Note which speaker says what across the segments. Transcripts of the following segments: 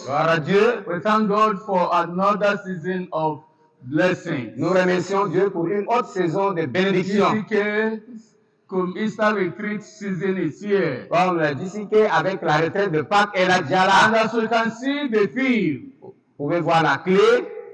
Speaker 1: Gloire à Dieu.
Speaker 2: We thank God for another season of blessings.
Speaker 1: Nous remercions Dieu pour une autre saison de bénédiction.
Speaker 2: DCK, comme Easter Retreat season is here.
Speaker 1: Comme le DCK avec la retraite de Pâques et la
Speaker 2: And
Speaker 1: Djala.
Speaker 2: as we can see the theme,
Speaker 1: Vous pouvez voir la clé.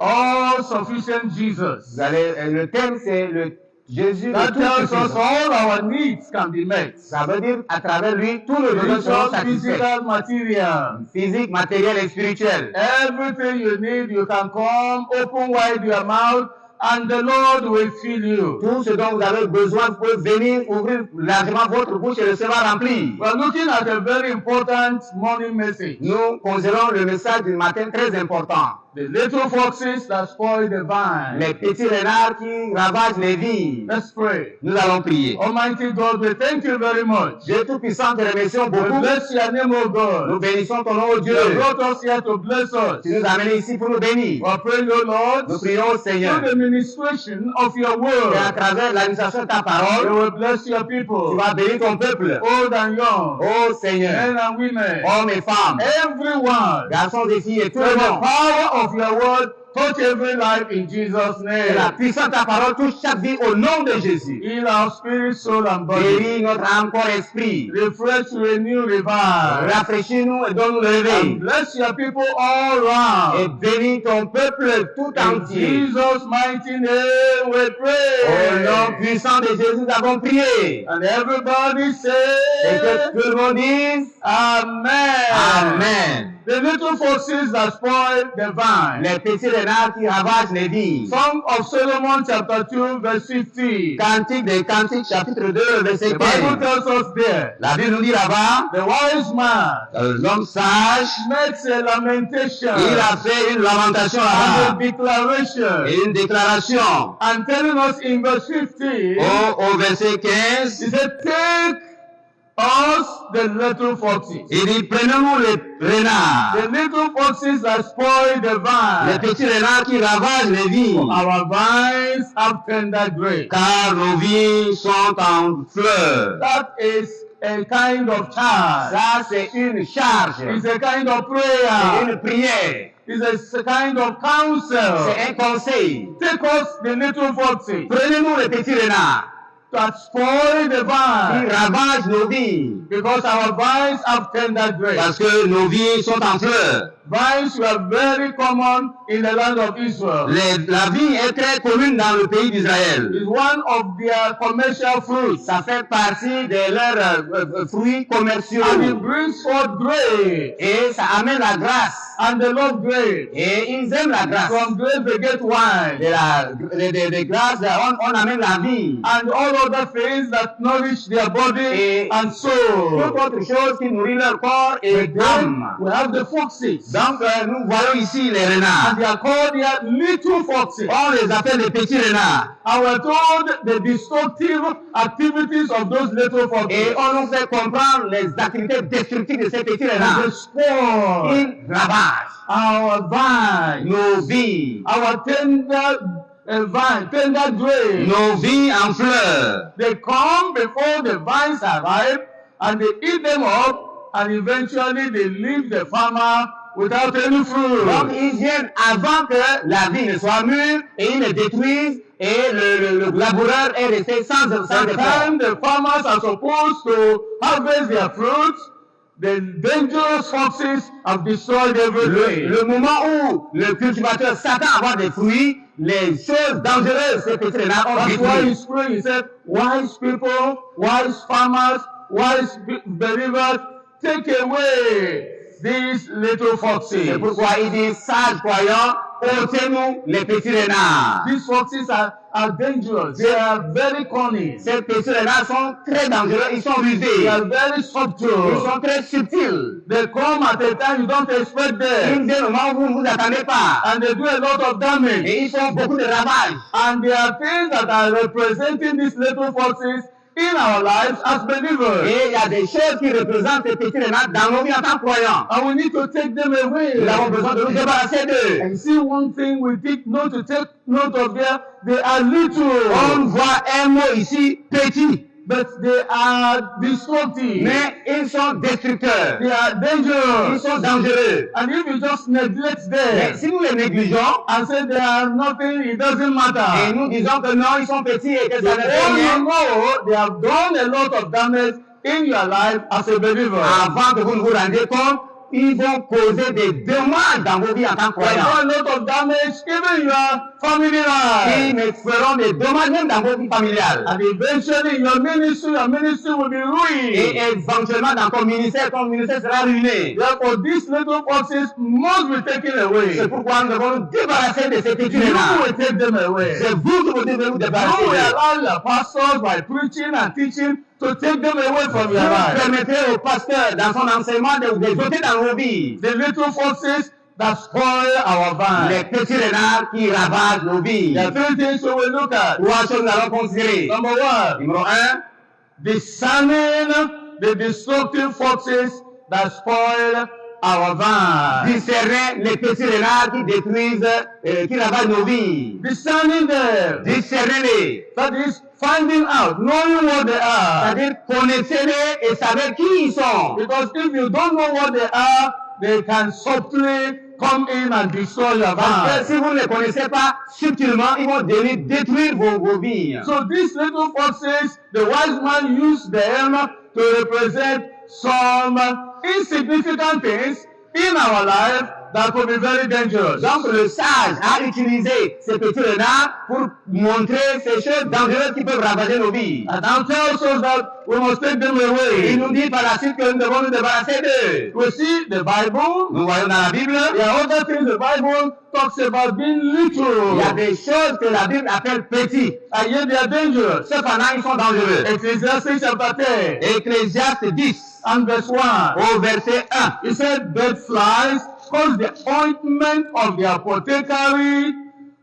Speaker 2: all sufficient Jesus.
Speaker 1: Le thème, c'est le Jésus de
Speaker 2: That
Speaker 1: tout
Speaker 2: tells us
Speaker 1: suffisant.
Speaker 2: all our needs can be met.
Speaker 1: Ça veut dire à travers lui, tous les besoins seront
Speaker 2: Spiritual,
Speaker 1: satisfaits.
Speaker 2: physical, material.
Speaker 1: Physique, matériel et spirituel.
Speaker 2: Everything you need, you can come, open wide your mouth, and the Lord will fill you.
Speaker 1: Tout ce dont vous avez besoin, vous pouvez venir ouvrir largement votre bouche et le sera rempli.
Speaker 2: We are looking at a very important morning message.
Speaker 1: Nous considérons le message du matin très important.
Speaker 2: The little foxes that spoil the vine.
Speaker 1: Les petits renards qui ravagent les vies.
Speaker 2: Let's pray.
Speaker 1: Nous allons prier.
Speaker 2: Almighty God, we thank you very much.
Speaker 1: Dieu Tout-Puissant, te remercions
Speaker 2: We
Speaker 1: beaucoup.
Speaker 2: bless your name, O
Speaker 1: Nous
Speaker 2: God.
Speaker 1: bénissons ton nom, ô
Speaker 2: You
Speaker 1: Dieu.
Speaker 2: have brought us here to bless us.
Speaker 1: Tu nous as amenés ici pour nous bénir.
Speaker 2: We are praying, O Lord,
Speaker 1: Nous prions au Seigneur.
Speaker 2: through the ministration of your
Speaker 1: Et à
Speaker 2: word,
Speaker 1: travers l'administration de ta
Speaker 2: you
Speaker 1: parole,
Speaker 2: will bless your
Speaker 1: tu
Speaker 2: people,
Speaker 1: vas bénir ton peuple.
Speaker 2: old and young,
Speaker 1: Ô Seigneur,
Speaker 2: men and women,
Speaker 1: hommes et femmes,
Speaker 2: everyone.
Speaker 1: garçons et filles et tout
Speaker 2: May
Speaker 1: le
Speaker 2: the
Speaker 1: monde.
Speaker 2: power of your word touch every life in Jesus'
Speaker 1: Et la
Speaker 2: name.
Speaker 1: puissance de ta parole touche chaque vie au nom de Jésus.
Speaker 2: Heal our spirit, soul, and body.
Speaker 1: Guéris notre âme, corps, esprit.
Speaker 2: Refresh, renew, revive.
Speaker 1: Rafraîchis-nous et donne-nous le
Speaker 2: And
Speaker 1: réveil.
Speaker 2: bless your people all
Speaker 1: Et
Speaker 2: around.
Speaker 1: bénis ton peuple tout
Speaker 2: In
Speaker 1: entier.
Speaker 2: Jesus' mighty name we
Speaker 1: Au nom
Speaker 2: pray.
Speaker 1: puissant de Jésus, nous avons prié.
Speaker 2: And everybody
Speaker 1: Et
Speaker 2: say,
Speaker 1: que tout le monde dise
Speaker 2: Amen.
Speaker 1: Amen.
Speaker 2: The little foxes that spoil the vine.
Speaker 1: Les petits renards qui ravagent les vies.
Speaker 2: Song of Solomon chapter 2 verse 50.
Speaker 1: Cantique des Cantiques, chapitre 2, verset
Speaker 2: The Bible
Speaker 1: 15.
Speaker 2: tells us there,
Speaker 1: La Bible nous dit là-bas,
Speaker 2: the wise man
Speaker 1: l'homme sage,
Speaker 2: makes a lamentation
Speaker 1: il a fait une lamentation
Speaker 2: and a
Speaker 1: là-bas.
Speaker 2: declaration.
Speaker 1: Et une déclaration.
Speaker 2: And telling us in verse 15,
Speaker 1: Au verset
Speaker 2: he
Speaker 1: 15,
Speaker 2: said, take us the little foxes.
Speaker 1: il dit, prenons-nous les renards.
Speaker 2: The little foxes that spoil the
Speaker 1: Les
Speaker 2: vine.
Speaker 1: petits renards qui ravagent les vies.
Speaker 2: Our vines have tender grapes.
Speaker 1: Car nos vies sont en fleurs.
Speaker 2: That is a kind of charge.
Speaker 1: Ça, c'est une charge.
Speaker 2: It's a kind of
Speaker 1: C'est
Speaker 2: prayer.
Speaker 1: une prière.
Speaker 2: It's a kind of counsel.
Speaker 1: C'est un conseil.
Speaker 2: Take us the little foxes
Speaker 1: Prenez-nous les petits renards
Speaker 2: that spoil the
Speaker 1: qui
Speaker 2: vine.
Speaker 1: ravagent nos vies.
Speaker 2: Because our vines have tender grapes.
Speaker 1: Parce que nos vies sont en fleurs.
Speaker 2: Vines were very common in the land of Israel.
Speaker 1: La vie est très commune dans le pays d'Israël.
Speaker 2: It's one of their commercial fruits.
Speaker 1: Ça fait partie de leurs fruits commerciaux.
Speaker 2: And it brings forth grapes.
Speaker 1: Et ça amène la grâce.
Speaker 2: And they love grapes.
Speaker 1: Et ils aiment la grâce.
Speaker 2: From grapes they get wine.
Speaker 1: De grâce, on amène la vie.
Speaker 2: And all other things that nourish their body
Speaker 1: Et
Speaker 2: and soul.
Speaker 1: toute autre chose qui nourrit leur corps et
Speaker 2: But then
Speaker 1: âme.
Speaker 2: we have the foxes.
Speaker 1: Donc, nous voyons ici les
Speaker 2: And
Speaker 1: renards.
Speaker 2: they are called here little foxes.
Speaker 1: On les appelle les petits renards.
Speaker 2: And we're told the destructive activities of those little foxes.
Speaker 1: Et on nous fait comprendre les activités destructives de ces petits
Speaker 2: And they
Speaker 1: renards.
Speaker 2: spoil
Speaker 1: Ils ravagent
Speaker 2: our vine,
Speaker 1: nos vies,
Speaker 2: our tender vine, tender grapes.
Speaker 1: nos vies en fleurs.
Speaker 2: They come before the vines are ripe and they eat them up and eventually they leave the farmer without any
Speaker 1: Donc,
Speaker 2: fruit.
Speaker 1: ils viennent avant que la vie ne soit mûre et ils le détruisent et le laboureur est resté sans effort.
Speaker 2: Sometimes the farmers are supposed to harvest their fruits. The dangerous foxes have destroyed everything.
Speaker 1: Le moment où le cultivateur s'attend à avoir des fruits, les choses dangereuses, ces petits renards ont
Speaker 2: That's why
Speaker 1: détruit.
Speaker 2: he's praying. He said, wise people, wise farmers, wise believers, take away these little foxes.
Speaker 1: C'est pourquoi il dit, sages croyants, ôtez-nous les petits renards.
Speaker 2: These foxes are dangerous. They are very cunning.
Speaker 1: Ces petits renards sont très dangereux, ils sont
Speaker 2: They
Speaker 1: rusés,
Speaker 2: are very
Speaker 1: ils
Speaker 2: subtle.
Speaker 1: sont très subtils.
Speaker 2: They come at a time you don't expect
Speaker 1: Ils
Speaker 2: them.
Speaker 1: viennent au moment où vous ne vous attendez pas.
Speaker 2: And they do a lot of damage.
Speaker 1: Et ils font beaucoup de ravages.
Speaker 2: And there are things that are representing these little foxes in our lives as believers.
Speaker 1: Et il y a des choses qui représentent ces petits renards dans nos vies en tant que croyants.
Speaker 2: And we need to take them away.
Speaker 1: Nous avons besoin de nous débarrasser d'eux.
Speaker 2: And see one thing we take note to take note of there, they are little.
Speaker 1: On voit un mot ici, petit.
Speaker 2: but they are destructive.
Speaker 1: Mais ils sont destructeurs.
Speaker 2: They are
Speaker 1: Ils
Speaker 2: dangerous.
Speaker 1: sont dangereux.
Speaker 2: And if you just neglect
Speaker 1: Mais
Speaker 2: them
Speaker 1: si nous les négligeons,
Speaker 2: and say they are nothing, it doesn't
Speaker 1: et
Speaker 2: matter.
Speaker 1: nous disons que non, ils sont petits et que ça ne fait
Speaker 2: Before you
Speaker 1: rien,
Speaker 2: know, they have done a lot of damage in your life as a believer.
Speaker 1: avant que vous ne vous rendiez compte, ils vont causer des dommages dans vos vies en tant que
Speaker 2: They have
Speaker 1: croyants.
Speaker 2: done a lot of damage even in your family
Speaker 1: Ils
Speaker 2: life.
Speaker 1: me feront des dommages même dans vos vies familiales.
Speaker 2: And eventually in your ministry will be
Speaker 1: Et
Speaker 2: ruined.
Speaker 1: éventuellement dans ton ministère sera ruiné.
Speaker 2: Therefore, these little foxes must be taken away.
Speaker 1: C'est pourquoi nous devons nous débarrasser de ces
Speaker 2: You
Speaker 1: petits-là.
Speaker 2: will take them away.
Speaker 1: C'est vous qui vous devez vous
Speaker 2: You
Speaker 1: débarrasser
Speaker 2: will
Speaker 1: d'eux.
Speaker 2: allow your pastors by preaching and teaching to take them away from your
Speaker 1: Vous
Speaker 2: life.
Speaker 1: permettrez au pasteur dans son enseignement de vous exhorter dans vos vies.
Speaker 2: The little foxes that spoil our
Speaker 1: Les
Speaker 2: vine.
Speaker 1: petits renards qui ravagent nos vies.
Speaker 2: There are three things we will look at.
Speaker 1: Trois choses nous allons considérer.
Speaker 2: Number one,
Speaker 1: Numéro 1,
Speaker 2: discerning the destructive foxes that spoil our vine.
Speaker 1: discerner les petits renards qui détruisent, qui ravagent nos vies.
Speaker 2: Discerning them.
Speaker 1: Discernez-les.
Speaker 2: That is finding out, knowing what they are.
Speaker 1: C'est-à-dire connaissez-les et savez qui ils sont.
Speaker 2: Because if you don't know what they are, they can subtly come in and destroy your
Speaker 1: Parce que
Speaker 2: vine.
Speaker 1: si vous ne les connaissez pas subtilement, ils vont venir détruire vos vies.
Speaker 2: So these little foxes, the wise man used them to represent some insignificant things in our life that could be very dangerous.
Speaker 1: Donc le sage a utilisé ces petits renards pour montrer ces choses dangereuses qui peuvent ravager nos vies.
Speaker 2: And now tells us that we must take them
Speaker 1: Il
Speaker 2: away.
Speaker 1: nous dit par la suite que nous devons nous débarrasser d'eux.
Speaker 2: We see the Bible.
Speaker 1: Nous voyons dans la Bible,
Speaker 2: There are other things the Bible talks about being
Speaker 1: il y a
Speaker 2: little.
Speaker 1: des choses que la Bible appelle petits.
Speaker 2: And yet they are dangerous.
Speaker 1: Cependant, ils sont dangereux.
Speaker 2: Ecclesiastes chapter 10
Speaker 1: Ecclésiaste 10,
Speaker 2: and verse 1.
Speaker 1: au verset 1.
Speaker 2: He said, "Dead flies cause the ointment of the apothecary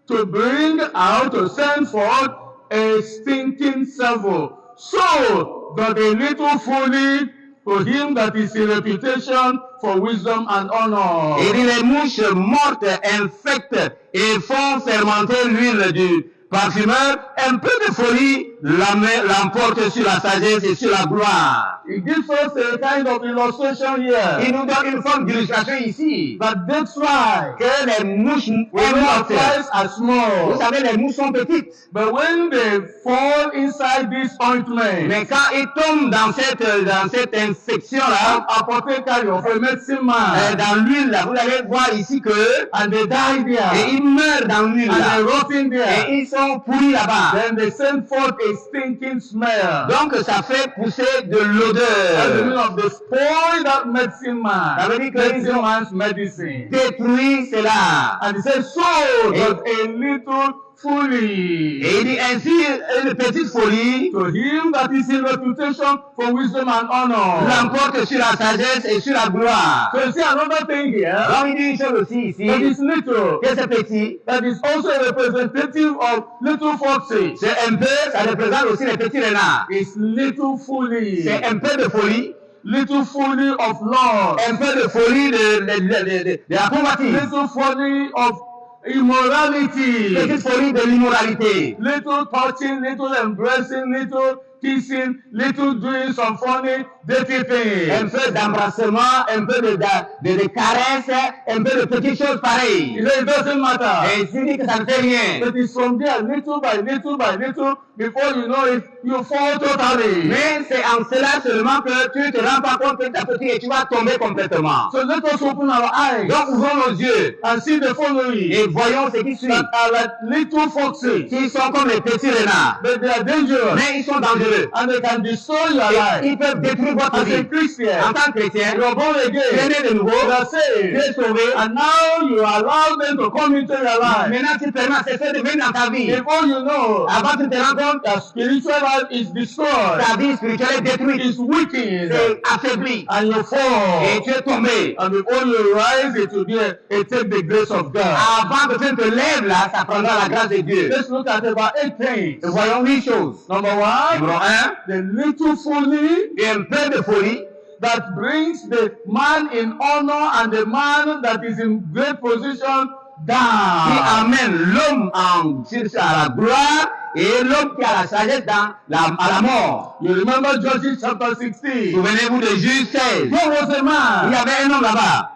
Speaker 2: to bring out, to send forth a stinking savour. So doth a little folly to him that is in reputation for wisdom and honor."
Speaker 1: Il dit les mouches mortes infectent et font fermenter l'huile du parfumeur. Un peu de folie l'emporte sur la sagesse et sur la gloire.
Speaker 2: He gives us a kind of illustration
Speaker 1: Il
Speaker 2: here.
Speaker 1: nous donne une forme d'illustration ici.
Speaker 2: That dead fly,
Speaker 1: Que les mouches
Speaker 2: when the
Speaker 1: mortes,
Speaker 2: flies are
Speaker 1: vous
Speaker 2: small,
Speaker 1: savez, les mouches sont petites.
Speaker 2: but when they fall inside this ointment,
Speaker 1: Mais quand ils tombent dans cette infection-là,
Speaker 2: apothecary of a medicine man,
Speaker 1: dans l'huile, là, vous allez voir ici que,
Speaker 2: and they die
Speaker 1: et
Speaker 2: there,
Speaker 1: ils meurent dans l'huile,
Speaker 2: and they
Speaker 1: là.
Speaker 2: rot in
Speaker 1: Et
Speaker 2: there,
Speaker 1: ils sont pourris là-bas.
Speaker 2: then they send forth a stinking smell.
Speaker 1: Donc ça fait pousser de
Speaker 2: That's the meaning
Speaker 1: l'odeur.
Speaker 2: of the spoil that medicine man,
Speaker 1: Ça veut dire que
Speaker 2: medicine man's medicine.
Speaker 1: détruit cela.
Speaker 2: And he says, so does a little foolish.
Speaker 1: Et il dit ainsi, une petite folie
Speaker 2: To him that is in reputation for wisdom and honor.
Speaker 1: l'emporte sur la sagesse et sur la gloire.
Speaker 2: So you see another thing here,
Speaker 1: Donc il dit une chose aussi
Speaker 2: that
Speaker 1: ici,
Speaker 2: is little,
Speaker 1: que c'est petit,
Speaker 2: that is also a representative of little foxes.
Speaker 1: c'est un peu, ça représente aussi les petits renards.
Speaker 2: It's little foolish.
Speaker 1: C'est un peu de folie,
Speaker 2: Little folly of love.
Speaker 1: un peu de folie de la convoitise,
Speaker 2: Little folly of immorality.
Speaker 1: petite folie de l'immoralité,
Speaker 2: Little touching, little embracing, little kissing, little doing some funny, dirty
Speaker 1: un
Speaker 2: things.
Speaker 1: peu d'embrassement, un peu de caresses, un peu de petites choses pareilles.
Speaker 2: You know, it doesn't matter.
Speaker 1: Et il dit que ça ne fait rien.
Speaker 2: But it's from there, little by little by little, before you know it, you fall totally.
Speaker 1: Mais c'est en cela seulement que tu ne te rends pas compte petit à petit et tu vas tomber complètement.
Speaker 2: So let us open our eyes
Speaker 1: Donc ouvrons nos yeux
Speaker 2: and see the following.
Speaker 1: et voyons ce qui suit.
Speaker 2: That are like little foxes,
Speaker 1: Qui sont comme les petits renards.
Speaker 2: but they are dangerous
Speaker 1: Mais ils sont dangereux.
Speaker 2: and they can destroy your
Speaker 1: Et
Speaker 2: life.
Speaker 1: ils peuvent détruire votre
Speaker 2: As a
Speaker 1: vie. En
Speaker 2: Christian,
Speaker 1: tant que chrétien,
Speaker 2: you are born
Speaker 1: tu es
Speaker 2: again,
Speaker 1: né de nouveau,
Speaker 2: you are
Speaker 1: tu es
Speaker 2: saved,
Speaker 1: sauvé.
Speaker 2: and now you allow them to come into your life.
Speaker 1: Maintenant, tu permets à ces choses de venir dans ta vie.
Speaker 2: Before you know,
Speaker 1: Avant que tu te rends compte,
Speaker 2: your spiritual life is destroyed,
Speaker 1: ta vie spirituelle est détruite.
Speaker 2: is weakened,
Speaker 1: C'est affaibli.
Speaker 2: and you fall.
Speaker 1: Et tu es tombé.
Speaker 2: And before you rise, it will be it take the grace of God.
Speaker 1: Avant que tu ne te lèves là, ça prendra la grâce de Dieu.
Speaker 2: Let's look at about 8 things.
Speaker 1: Et voyons 8 choses.
Speaker 2: Number one,
Speaker 1: Numéro 1,
Speaker 2: the little folly
Speaker 1: un peu de folie
Speaker 2: that brings the man in honor and the man that is in great position
Speaker 1: qui
Speaker 2: down.
Speaker 1: amène l'homme à la gloire et l'homme qui a la sagesse à la mort.
Speaker 2: You remember Judges chapter 16?
Speaker 1: Souvenez-vous de Juge 16.
Speaker 2: There was a
Speaker 1: Il
Speaker 2: man,
Speaker 1: y avait un homme là-bas,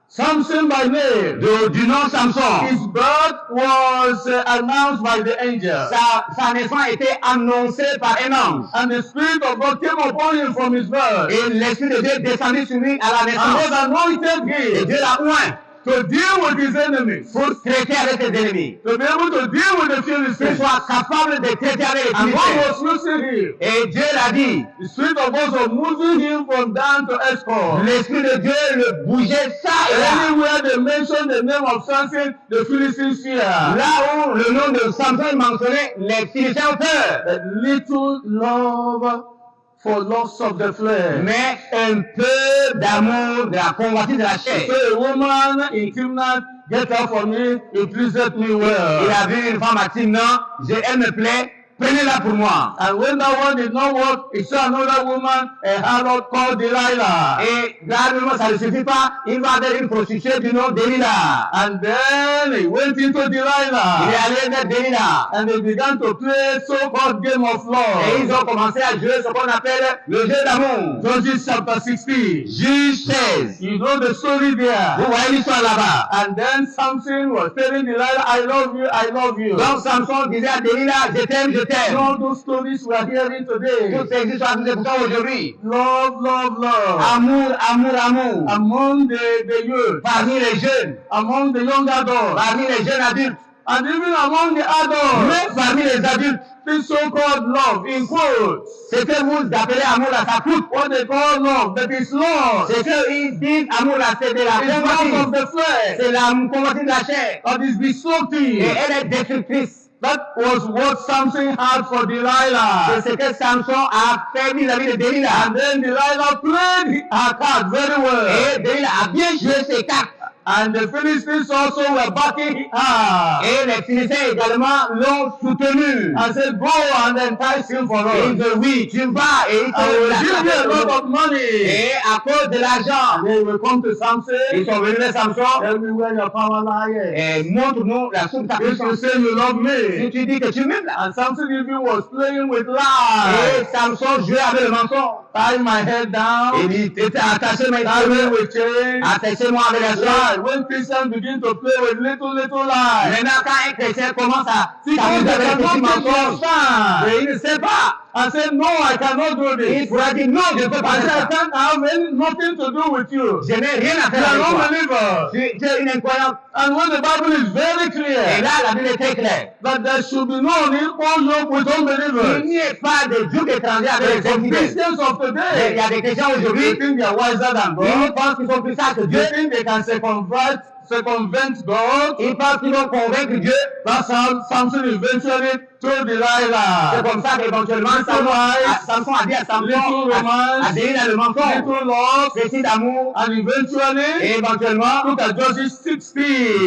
Speaker 2: Samson by name.
Speaker 1: du nom Samson.
Speaker 2: His birth was announced by the angel.
Speaker 1: Sa naissance a été annoncée par un ange.
Speaker 2: And the Spirit of God came upon him from his birth.
Speaker 1: Et l'Esprit de Dieu est descendu sur lui à la
Speaker 2: And
Speaker 1: naissance.
Speaker 2: God anointed
Speaker 1: Et
Speaker 2: him
Speaker 1: Dieu l'a oint
Speaker 2: to deal with his enemies.
Speaker 1: pour traiter avec ses ennemis.
Speaker 2: To be able to deal with the
Speaker 1: Qu'il
Speaker 2: Philistines.
Speaker 1: soit capable de traiter avec les
Speaker 2: And God
Speaker 1: Philistins.
Speaker 2: was using him.
Speaker 1: Et Dieu l'a dit.
Speaker 2: The Spirit of God was moving him from Dan to Escol.
Speaker 1: L'Esprit de Dieu le bougeait ça et là.
Speaker 2: Anywhere they mention the name of Samson, the Philistines fear.
Speaker 1: Là où le nom de Samson est mentionné, les Philistins ont peur.
Speaker 2: A little love for loss of the flesh.
Speaker 1: Mais un peu d'amour de la convoitise de la chair.
Speaker 2: So a woman in Timnath, get her for me, it pleaseth me
Speaker 1: Il
Speaker 2: well.
Speaker 1: a vu une femme à Timna, elle me plaît, prenez-la pour moi.
Speaker 2: And when that one did not work, he saw another woman, a harlot called Delilah.
Speaker 1: Et là, ça ne suffit pas, il va vers une prostituée du nom d'Elila.
Speaker 2: And then he went into
Speaker 1: Il est
Speaker 2: Delilah.
Speaker 1: allé vers Delilah.
Speaker 2: And they began to play so-called game of
Speaker 1: Et ils
Speaker 2: love.
Speaker 1: ont commencé à jouer ce qu'on appelle le jeu d'amour.
Speaker 2: Judges chapter 16.
Speaker 1: Juge 16.
Speaker 2: You know the story
Speaker 1: Vous
Speaker 2: there.
Speaker 1: voyez l'histoire là-bas.
Speaker 2: And then Samson was telling Delilah, I love you, I love you.
Speaker 1: Donc Samson disait à Delilah, je t'aime, je t'aime.
Speaker 2: All those stories we are hearing today.
Speaker 1: Toutes ces histoires que nous écoutons aujourd'hui.
Speaker 2: Love, love, love.
Speaker 1: Amour, amour, amour.
Speaker 2: Among the youth,
Speaker 1: Parmi les jeunes,
Speaker 2: among the young adults,
Speaker 1: parmi les jeunes adultes,
Speaker 2: and even among the adults,
Speaker 1: même parmi les adultes,
Speaker 2: this so-called love, in quotes,
Speaker 1: ce que vous appelez amour là, ça coûte.
Speaker 2: what they call love, that is love,
Speaker 1: Ce qu'ils disent amour là, c'est de la
Speaker 2: is love
Speaker 1: convoitise.
Speaker 2: of the flesh,
Speaker 1: C'est la convoitise de la chair.
Speaker 2: that is
Speaker 1: Et
Speaker 2: destructive.
Speaker 1: elle est destructrice.
Speaker 2: That was what Samson had for Delilah.
Speaker 1: C'est ce que Samson a fait vis-à-vis de Delilah.
Speaker 2: And then Delilah played her card very well.
Speaker 1: Et Delilah a bien joué ses cartes.
Speaker 2: And the Philistines also were backing her.
Speaker 1: Et les Philistins également l'ont soutenu.
Speaker 2: And said, go and entice him for
Speaker 1: Et il
Speaker 2: us.
Speaker 1: dit oui, tu vas et il
Speaker 2: I will
Speaker 1: te
Speaker 2: give you a lot
Speaker 1: donne.
Speaker 2: of money.
Speaker 1: Et à cause de l'argent,
Speaker 2: And they will come to
Speaker 1: ils
Speaker 2: Samson.
Speaker 1: sont venus vers Samson.
Speaker 2: Tell me where your power lies.
Speaker 1: Et montre-nous la source de ta
Speaker 2: If you
Speaker 1: puissance.
Speaker 2: say you love
Speaker 1: Si
Speaker 2: me.
Speaker 1: tu dis que tu m'aimes là.
Speaker 2: And Samson even was playing with
Speaker 1: Et
Speaker 2: lies.
Speaker 1: Samson jouait avec le mensonge.
Speaker 2: Tie my head down.
Speaker 1: Il dit, attaché mes
Speaker 2: Tie me
Speaker 1: cheveux.
Speaker 2: with chains.
Speaker 1: Attachez-moi avec la
Speaker 2: Lie.
Speaker 1: chair.
Speaker 2: When Christians begin to play with little lies,
Speaker 1: Maintenant, quand un chrétien commence à
Speaker 2: because
Speaker 1: s'amuser
Speaker 2: they
Speaker 1: avec les petits
Speaker 2: cannot take your
Speaker 1: mensonges,
Speaker 2: stand.
Speaker 1: et il ne sait pas,
Speaker 2: And say, no, I cannot do
Speaker 1: il
Speaker 2: this.
Speaker 1: pourra dire non, je ne peux pas
Speaker 2: I say,
Speaker 1: faire
Speaker 2: I
Speaker 1: ça.
Speaker 2: can't have nothing to do with you.
Speaker 1: Je n'ai rien à
Speaker 2: You
Speaker 1: faire
Speaker 2: are
Speaker 1: avec toi.
Speaker 2: unbelievers.
Speaker 1: Tu es une incroyante.
Speaker 2: And when the Bible is very
Speaker 1: Et
Speaker 2: clear
Speaker 1: là, la Bible est très claire.
Speaker 2: that there should be no unequal yoke with
Speaker 1: Il
Speaker 2: unbelievers.
Speaker 1: n'y a pas de joug étranger avec les
Speaker 2: Some
Speaker 1: infidèles.
Speaker 2: Christians of
Speaker 1: Il y
Speaker 2: today,
Speaker 1: a des chrétiens
Speaker 2: they
Speaker 1: aujourd'hui,
Speaker 2: think they are wiser than
Speaker 1: ils
Speaker 2: God.
Speaker 1: pensent qu'ils sont plus sages que Dieu.
Speaker 2: They think they can circumvent God.
Speaker 1: Ils pensent qu'ils vont convaincre Dieu.
Speaker 2: That's how Samson eventually told
Speaker 1: C'est
Speaker 2: Delilah.
Speaker 1: comme ça qu'éventuellement, Samson a dit à Samson, à Delilah le mensonge.
Speaker 2: Little love.
Speaker 1: Ceci d'amour.
Speaker 2: And eventually,
Speaker 1: Et éventuellement,
Speaker 2: look at Judges 16.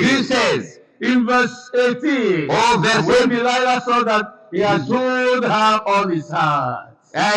Speaker 1: Juge 16.
Speaker 2: In verse 18,
Speaker 1: Au verset
Speaker 2: when Delilah saw that he had told her all his heart,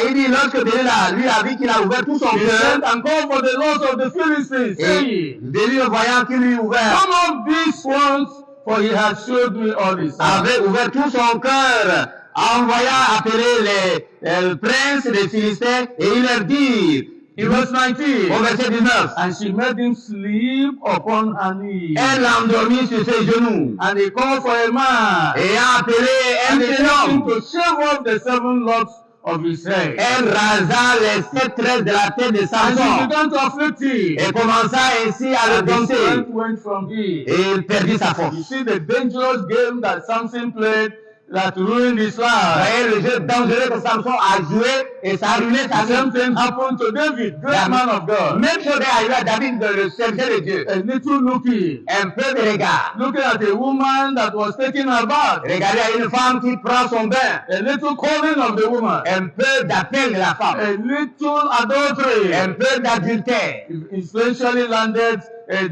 Speaker 1: il dit, lorsque Delilah lui a vu qu'il a ouvert tout son
Speaker 2: he
Speaker 1: cœur,
Speaker 2: sent and called for the lords of the Philistines,
Speaker 1: et
Speaker 2: saying,
Speaker 1: Delilah voyant qu'il lui ouvert,
Speaker 2: come up these ones, for he had showed me all his heart.
Speaker 1: avait ouvert tout son cœur, envoya appeler les princes des Philistins, et il leur dit,
Speaker 2: In verse 19,
Speaker 1: au verset 19,
Speaker 2: and she made him sleep upon her knees.
Speaker 1: elle l'endormit sur ses genoux,
Speaker 2: And he called for a man,
Speaker 1: et a appelé un
Speaker 2: and he
Speaker 1: jeune
Speaker 2: told him
Speaker 1: homme.
Speaker 2: to shave off the 7 locks of his head.
Speaker 1: Elle rasa les 7 tresses de la tête de
Speaker 2: And she
Speaker 1: Samson,
Speaker 2: began to afflict him.
Speaker 1: et commença ainsi à le
Speaker 2: And his
Speaker 1: dompter,
Speaker 2: strength went from him.
Speaker 1: et il perdit sa force.
Speaker 2: You see the dangerous game that Samson played that ruined his
Speaker 1: Vous
Speaker 2: life.
Speaker 1: voyez le jeu dangereux que Samson a joué, et ça a ruiné sa
Speaker 2: The same
Speaker 1: vie.
Speaker 2: thing happened to David, great man of God.
Speaker 1: Même chose est arrivée à David, le serviteur de Dieu.
Speaker 2: A little looking,
Speaker 1: Un peu de regard.
Speaker 2: looking at a woman that was taking her bath.
Speaker 1: Regardez à une femme qui prend son bain.
Speaker 2: A little calling of the woman.
Speaker 1: Un peu d'appel de la femme.
Speaker 2: A little adultery.
Speaker 1: Un peu d'adultère.
Speaker 2: It eventually landed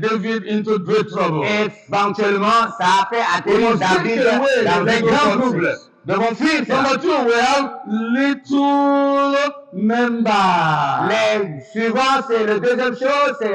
Speaker 2: David into great trouble.
Speaker 1: Éventuellement, ça a fait atterrir David dans un grand trouble. Devons fuir ça.
Speaker 2: Number 2, we have little member.
Speaker 1: Les suivants, c'est la deuxième chose, c'est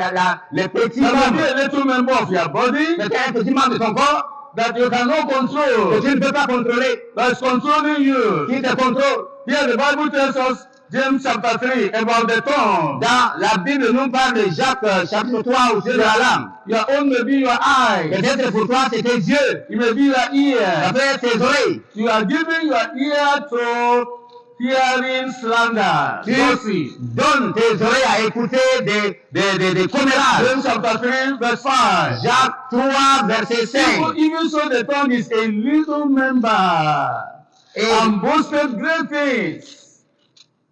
Speaker 1: les petits
Speaker 2: Number
Speaker 1: membres.
Speaker 2: 3, a little member of your body.
Speaker 1: C'est un petit membre de ton corps.
Speaker 2: that you cannot
Speaker 1: que
Speaker 2: control,
Speaker 1: tu ne peux pas contrôler,
Speaker 2: that's controlling you.
Speaker 1: qui te contrôle.
Speaker 2: Here the Bible tells us, James chapter 3, about the tongue.
Speaker 1: Dans la Bible nous parle de Jacques chapitre 3 au sujet de la langue.
Speaker 2: Your own may be your eyes.
Speaker 1: Peut-être pour toi c'est tes yeux,
Speaker 2: It may be your
Speaker 1: ça
Speaker 2: ear.
Speaker 1: peut être tes oreilles.
Speaker 2: You are giving your ear to hearing slander.
Speaker 1: Tu
Speaker 2: Gossip.
Speaker 1: donnes tes oreilles à écouter des commérages.
Speaker 2: James chapter 3, verse 5.
Speaker 1: Jacques 3 verset 5.
Speaker 2: Even so, the tongue is a little member,
Speaker 1: Et
Speaker 2: and boasteth great things.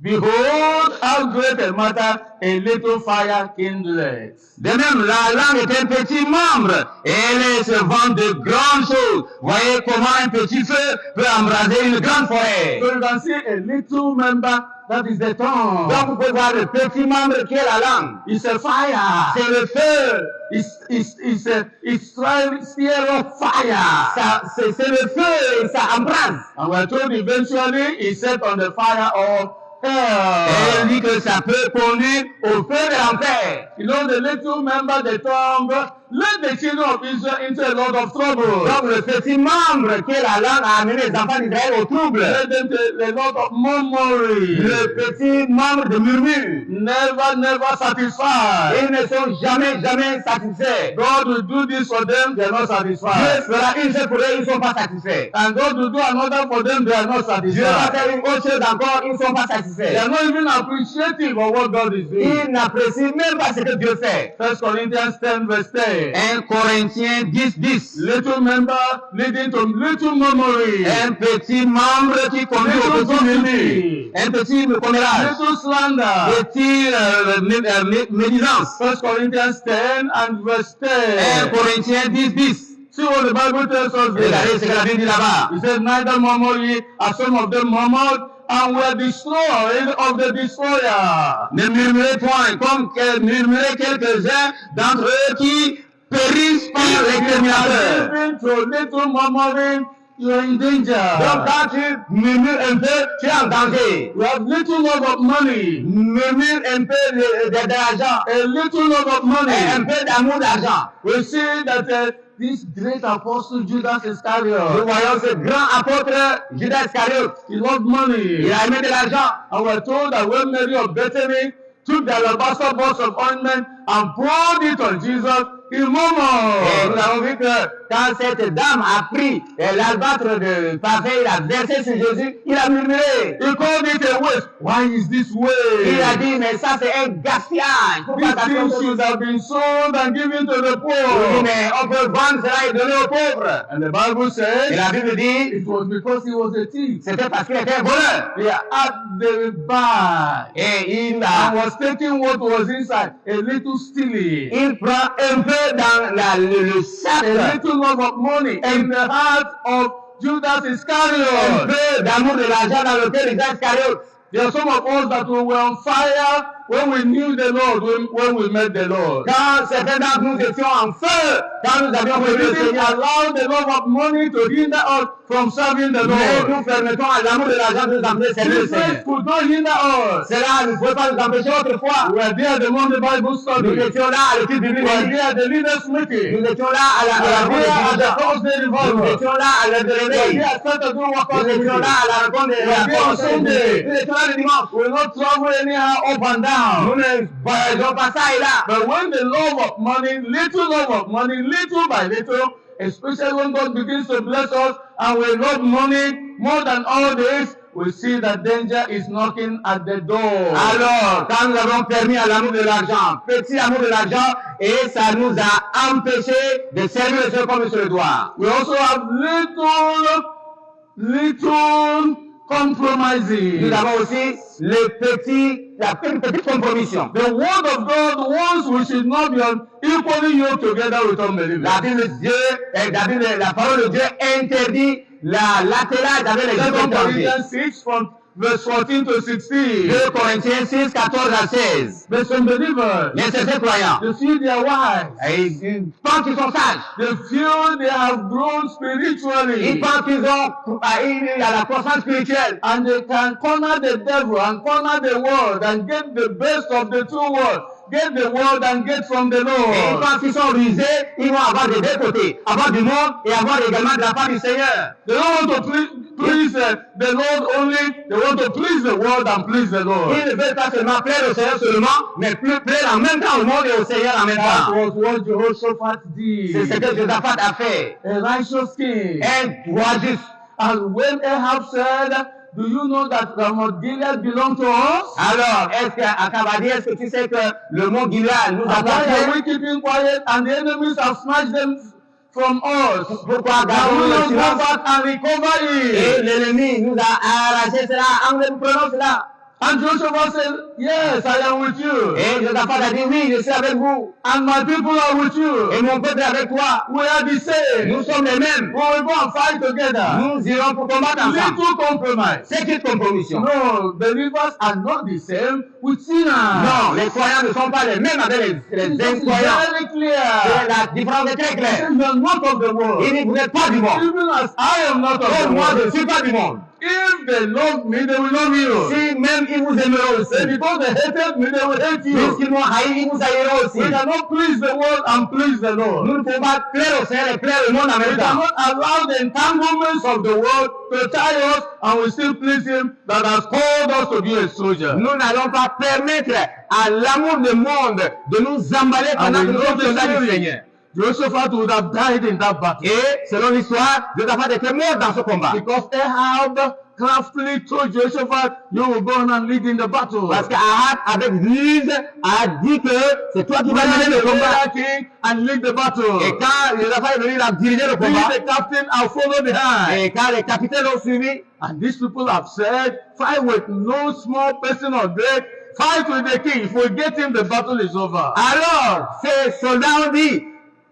Speaker 2: Behold, how great a matter a little fire kindleth.
Speaker 1: de même, la langue est un petit membre et elle se vante de grandes choses. Voyez comment un petit feu peut embraser une grande forêt.
Speaker 2: So you can see a little member, that is the tongue.
Speaker 1: Donc vous pouvez voir le petit membre qui est la langue.
Speaker 2: It's a fire.
Speaker 1: C'est le feu.
Speaker 2: It's trying still of fire.
Speaker 1: C'est le feu et ça embrase.
Speaker 2: And we're told eventually it's set on the fire of
Speaker 1: Et
Speaker 2: hell.
Speaker 1: elle dit que ça peut conduire au feu de l'enfer.
Speaker 2: You know, the little member, the tongue, led the children of Israel into a lot of trouble.
Speaker 1: Donc le petit membre qui est la langue a amené les enfants d'Israël au trouble.
Speaker 2: Led them to a lot of murmuring.
Speaker 1: Le petit membre de murmure.
Speaker 2: Never satisfied.
Speaker 1: Ils ne sont jamais satisfaits.
Speaker 2: God will do this for them, they are not
Speaker 1: Dieu
Speaker 2: satisfied.
Speaker 1: fera une chose pour eux, ils ne sont pas satisfaits.
Speaker 2: And God will do another for them, they are not
Speaker 1: Dieu va
Speaker 2: satisfied.
Speaker 1: faire une autre chose encore, ils ne sont pas
Speaker 2: They
Speaker 1: satisfaits.
Speaker 2: are not even appreciative of what God is doing.
Speaker 1: Ils n'apprécient même pas ce que Dieu fait.
Speaker 2: 1 Corinthians 10 verse 10.
Speaker 1: 1 Corinthiens 10.
Speaker 2: Little member leading to little murmuring.
Speaker 1: Un petit membre qui conduit au petit murmure. Un petit commérage.
Speaker 2: Little slander.
Speaker 1: Petit médisance.
Speaker 2: 1 Corinthians 10 and verse
Speaker 1: 1
Speaker 2: 10.
Speaker 1: Corinthiens 10.
Speaker 2: See what the Bible tells us
Speaker 1: Regardez
Speaker 2: there.
Speaker 1: ce que la Bible dit là-bas.
Speaker 2: It says, neither murmur ye, as some of them murmured, and were destroyed of the destroyer.
Speaker 1: Ne murmurez point comme murmuraient quelques-uns d'entre eux qui périssent par l'exterminateur.
Speaker 2: Even to little murmuring, you are in danger.
Speaker 1: Donc quand tu murmures un peu, tu es en danger.
Speaker 2: You have little love of money,
Speaker 1: Murmure un peu d'argent,
Speaker 2: a little love of
Speaker 1: et un
Speaker 2: money.
Speaker 1: peu d'amour d'argent.
Speaker 2: We see that this great apostle Judas
Speaker 1: Nous
Speaker 2: Iscariot,
Speaker 1: voyons ce grand apôtre Judas Iscariote.
Speaker 2: he loved money.
Speaker 1: Il a aimé de l'argent.
Speaker 2: And we're told that when Mary of Bethany took the alabaster box of ointment and poured it on Jesus, he
Speaker 1: Et nous
Speaker 2: murmured.
Speaker 1: avons vu que quand cette dame a pris l'albâtre de parfum, il a versé sur Jésus, il a murmuré.
Speaker 2: He called it a waste. Why is this
Speaker 1: Il a
Speaker 2: way?
Speaker 1: dit, mais ça c'est un gaspillage. Pourquoi
Speaker 2: These
Speaker 1: ça
Speaker 2: things
Speaker 1: fait
Speaker 2: should have been sold and given to the
Speaker 1: Oui,
Speaker 2: poor.
Speaker 1: mais on peut vendre cela et donner aux pauvres.
Speaker 2: And the Bible
Speaker 1: Et
Speaker 2: says
Speaker 1: la Bible dit,
Speaker 2: it was because he was a thief.
Speaker 1: c'était parce qu'il était un voleur.
Speaker 2: He had the bag
Speaker 1: Et
Speaker 2: and
Speaker 1: il
Speaker 2: was taking what was inside, a little stealing.
Speaker 1: prend un peu dans le sac,
Speaker 2: A little love of money in the heart of Judas
Speaker 1: un
Speaker 2: Iscariot.
Speaker 1: peu d'amour de l'argent dans le cœur de Judas Iscariote.
Speaker 2: There are some of us that were on fire when we knew the Lord, when we met the Lord.
Speaker 1: Quand certains d'entre nous étions en feu, quand nous avions
Speaker 2: We
Speaker 1: connu le
Speaker 2: didn't
Speaker 1: Seigneur,
Speaker 2: allow the love of money to hinder us from serving the
Speaker 1: mais
Speaker 2: Lord.
Speaker 1: nous permettons à l'amour de l'argent de nous empêcher de servir le
Speaker 2: This place
Speaker 1: Seigneur.
Speaker 2: could not hinder us.
Speaker 1: Cela ne pouvait pas nous empêcher autrefois.
Speaker 2: We were there at the Monday Bible
Speaker 1: Nous
Speaker 2: study. We
Speaker 1: étions là à l'étude biblique.
Speaker 2: were there at the leaders' meeting.
Speaker 1: Nous étions là à
Speaker 2: We
Speaker 1: la
Speaker 2: were there at the
Speaker 1: rencontre
Speaker 2: Thursday
Speaker 1: des
Speaker 2: revival.
Speaker 1: Nous étions là à l'heure de
Speaker 2: We were
Speaker 1: réveil.
Speaker 2: there at Saturday
Speaker 1: Nous
Speaker 2: workout
Speaker 1: étions
Speaker 2: meeting.
Speaker 1: là à la rencontre des
Speaker 2: We were there on Sunday.
Speaker 1: Nous étions là le dimanche.
Speaker 2: We will not travel anyhow up and down.
Speaker 1: Nous ne voyageons pas ça et là.
Speaker 2: But when the love of money, little by little, especially when God begins to bless us and we love money more than all this, we see that danger is knocking at the door.
Speaker 1: Alors, quand nous avons permis à l'amour de l'argent, petit amour de l'argent, et ça nous a empêchés de servir le Seigneur comme il se le doit.
Speaker 2: We also have little compromising.
Speaker 1: Nous avons aussi la petite compromission.
Speaker 2: The word of God warns we should not be equally yoked together with unbelievers.
Speaker 1: La parole de Dieu interdit l'attelage avec les
Speaker 2: 2
Speaker 1: étrangers.
Speaker 2: Corinthians 6 from verse 14 to 16.
Speaker 1: 2 Corinthiens 6, 14 à 16.
Speaker 2: The some believers,
Speaker 1: Mais certains croyants,
Speaker 2: they feel their wise.
Speaker 1: ils pensent qu'ils sont sages.
Speaker 2: They feel they have grown
Speaker 1: Ils
Speaker 2: spiritually.
Speaker 1: pensent qu'ils ont à la croissance spirituelle.
Speaker 2: And they can corner the devil and corner the world and get the best of the two worlds. get the world and get from the
Speaker 1: Et
Speaker 2: Lord.
Speaker 1: quand ils sont rusés, ils vont avoir des deux côtés. Avoir du monde et avoir également de la part du Seigneur.
Speaker 2: They don't want to please the Lord only. They want to please the world and please the Lord.
Speaker 1: Ils ne veulent pas seulement plaire au Seigneur seulement, mais plaire en même temps au monde et au Seigneur en même
Speaker 2: That
Speaker 1: temps.
Speaker 2: was what Jehoshaphat
Speaker 1: C'est ce
Speaker 2: did.
Speaker 1: que Josaphat a fait.
Speaker 2: A righteous king.
Speaker 1: Un roi juste.
Speaker 2: And when Ahab said, do you know that Ramoth Gilead belongs to us?
Speaker 1: Alors, est-ce que tu sais que le mont Gilead nous
Speaker 2: And why are
Speaker 1: appartient?
Speaker 2: we keeping quiet and the enemies have snatched them from us?
Speaker 1: Pourquoi
Speaker 2: Now we
Speaker 1: gardons le
Speaker 2: don't go
Speaker 1: silence?
Speaker 2: back and recover
Speaker 1: Et
Speaker 2: it.
Speaker 1: l'ennemi nous a arraché cela, nous prenons cela.
Speaker 2: And Joshua said, yes, I am with you.
Speaker 1: Et Josaphat a dit oui, je suis avec vous.
Speaker 2: And my people are with you.
Speaker 1: Et mon peuple est avec toi.
Speaker 2: We are the same.
Speaker 1: Nous sommes les mêmes.
Speaker 2: We will go and fight together.
Speaker 1: Nous irons pour combattre ensemble.
Speaker 2: Little compromise.
Speaker 1: C'est une compromission.
Speaker 2: No, believers are not the same with sinners.
Speaker 1: Non, les croyants ne sont pas les mêmes avec les
Speaker 2: This is
Speaker 1: incroyants.
Speaker 2: very
Speaker 1: Et
Speaker 2: clear.
Speaker 1: la différence est très
Speaker 2: He
Speaker 1: claire.
Speaker 2: says, you are not of the world.
Speaker 1: Il dit, vous n'êtes pas du monde.
Speaker 2: Even as I am not of the
Speaker 1: Comme moi, je ne
Speaker 2: world.
Speaker 1: suis pas du monde.
Speaker 2: If they love me, they will love you.
Speaker 1: Si même ils vous aimeront
Speaker 2: And
Speaker 1: aussi.
Speaker 2: because they hated me, they will hate you.
Speaker 1: Puisqu'ils m'ont haï, ils vous haïront aussi.
Speaker 2: We cannot please the world and please the Lord.
Speaker 1: Nous ne pouvons pas plaire au Seigneur et plaire au monde en
Speaker 2: We
Speaker 1: même temps.
Speaker 2: cannot allow the entanglements of the world to tie us and we still please Him that has called us to be a soldier.
Speaker 1: Nous n'allons pas permettre à l'amour du monde de nous emballer
Speaker 2: And
Speaker 1: pendant
Speaker 2: we
Speaker 1: que nous
Speaker 2: know
Speaker 1: sommes
Speaker 2: the
Speaker 1: soldats du
Speaker 2: story.
Speaker 1: Seigneur.
Speaker 2: Jehoshaphat would have died in that battle.
Speaker 1: Et selon l'histoire, Josaphat était mort dans ce combat.
Speaker 2: Because Ahab craftily told Jehoshaphat, you will go on and lead in the battle.
Speaker 1: Parce qu'Ahab, avec ruse, a dit que c'est toi qui vas mener le combat.
Speaker 2: king and lead the battle.
Speaker 1: Et quand Josaphat est venu, il a dirigé le
Speaker 2: Be
Speaker 1: combat.
Speaker 2: the captain and follow behind.
Speaker 1: Et quand les capitaines l'ont suivi,
Speaker 2: And these people have said, fight with no small person or great, fight with the king. If we get him, the battle is over.
Speaker 1: alors ces soldats ont dit,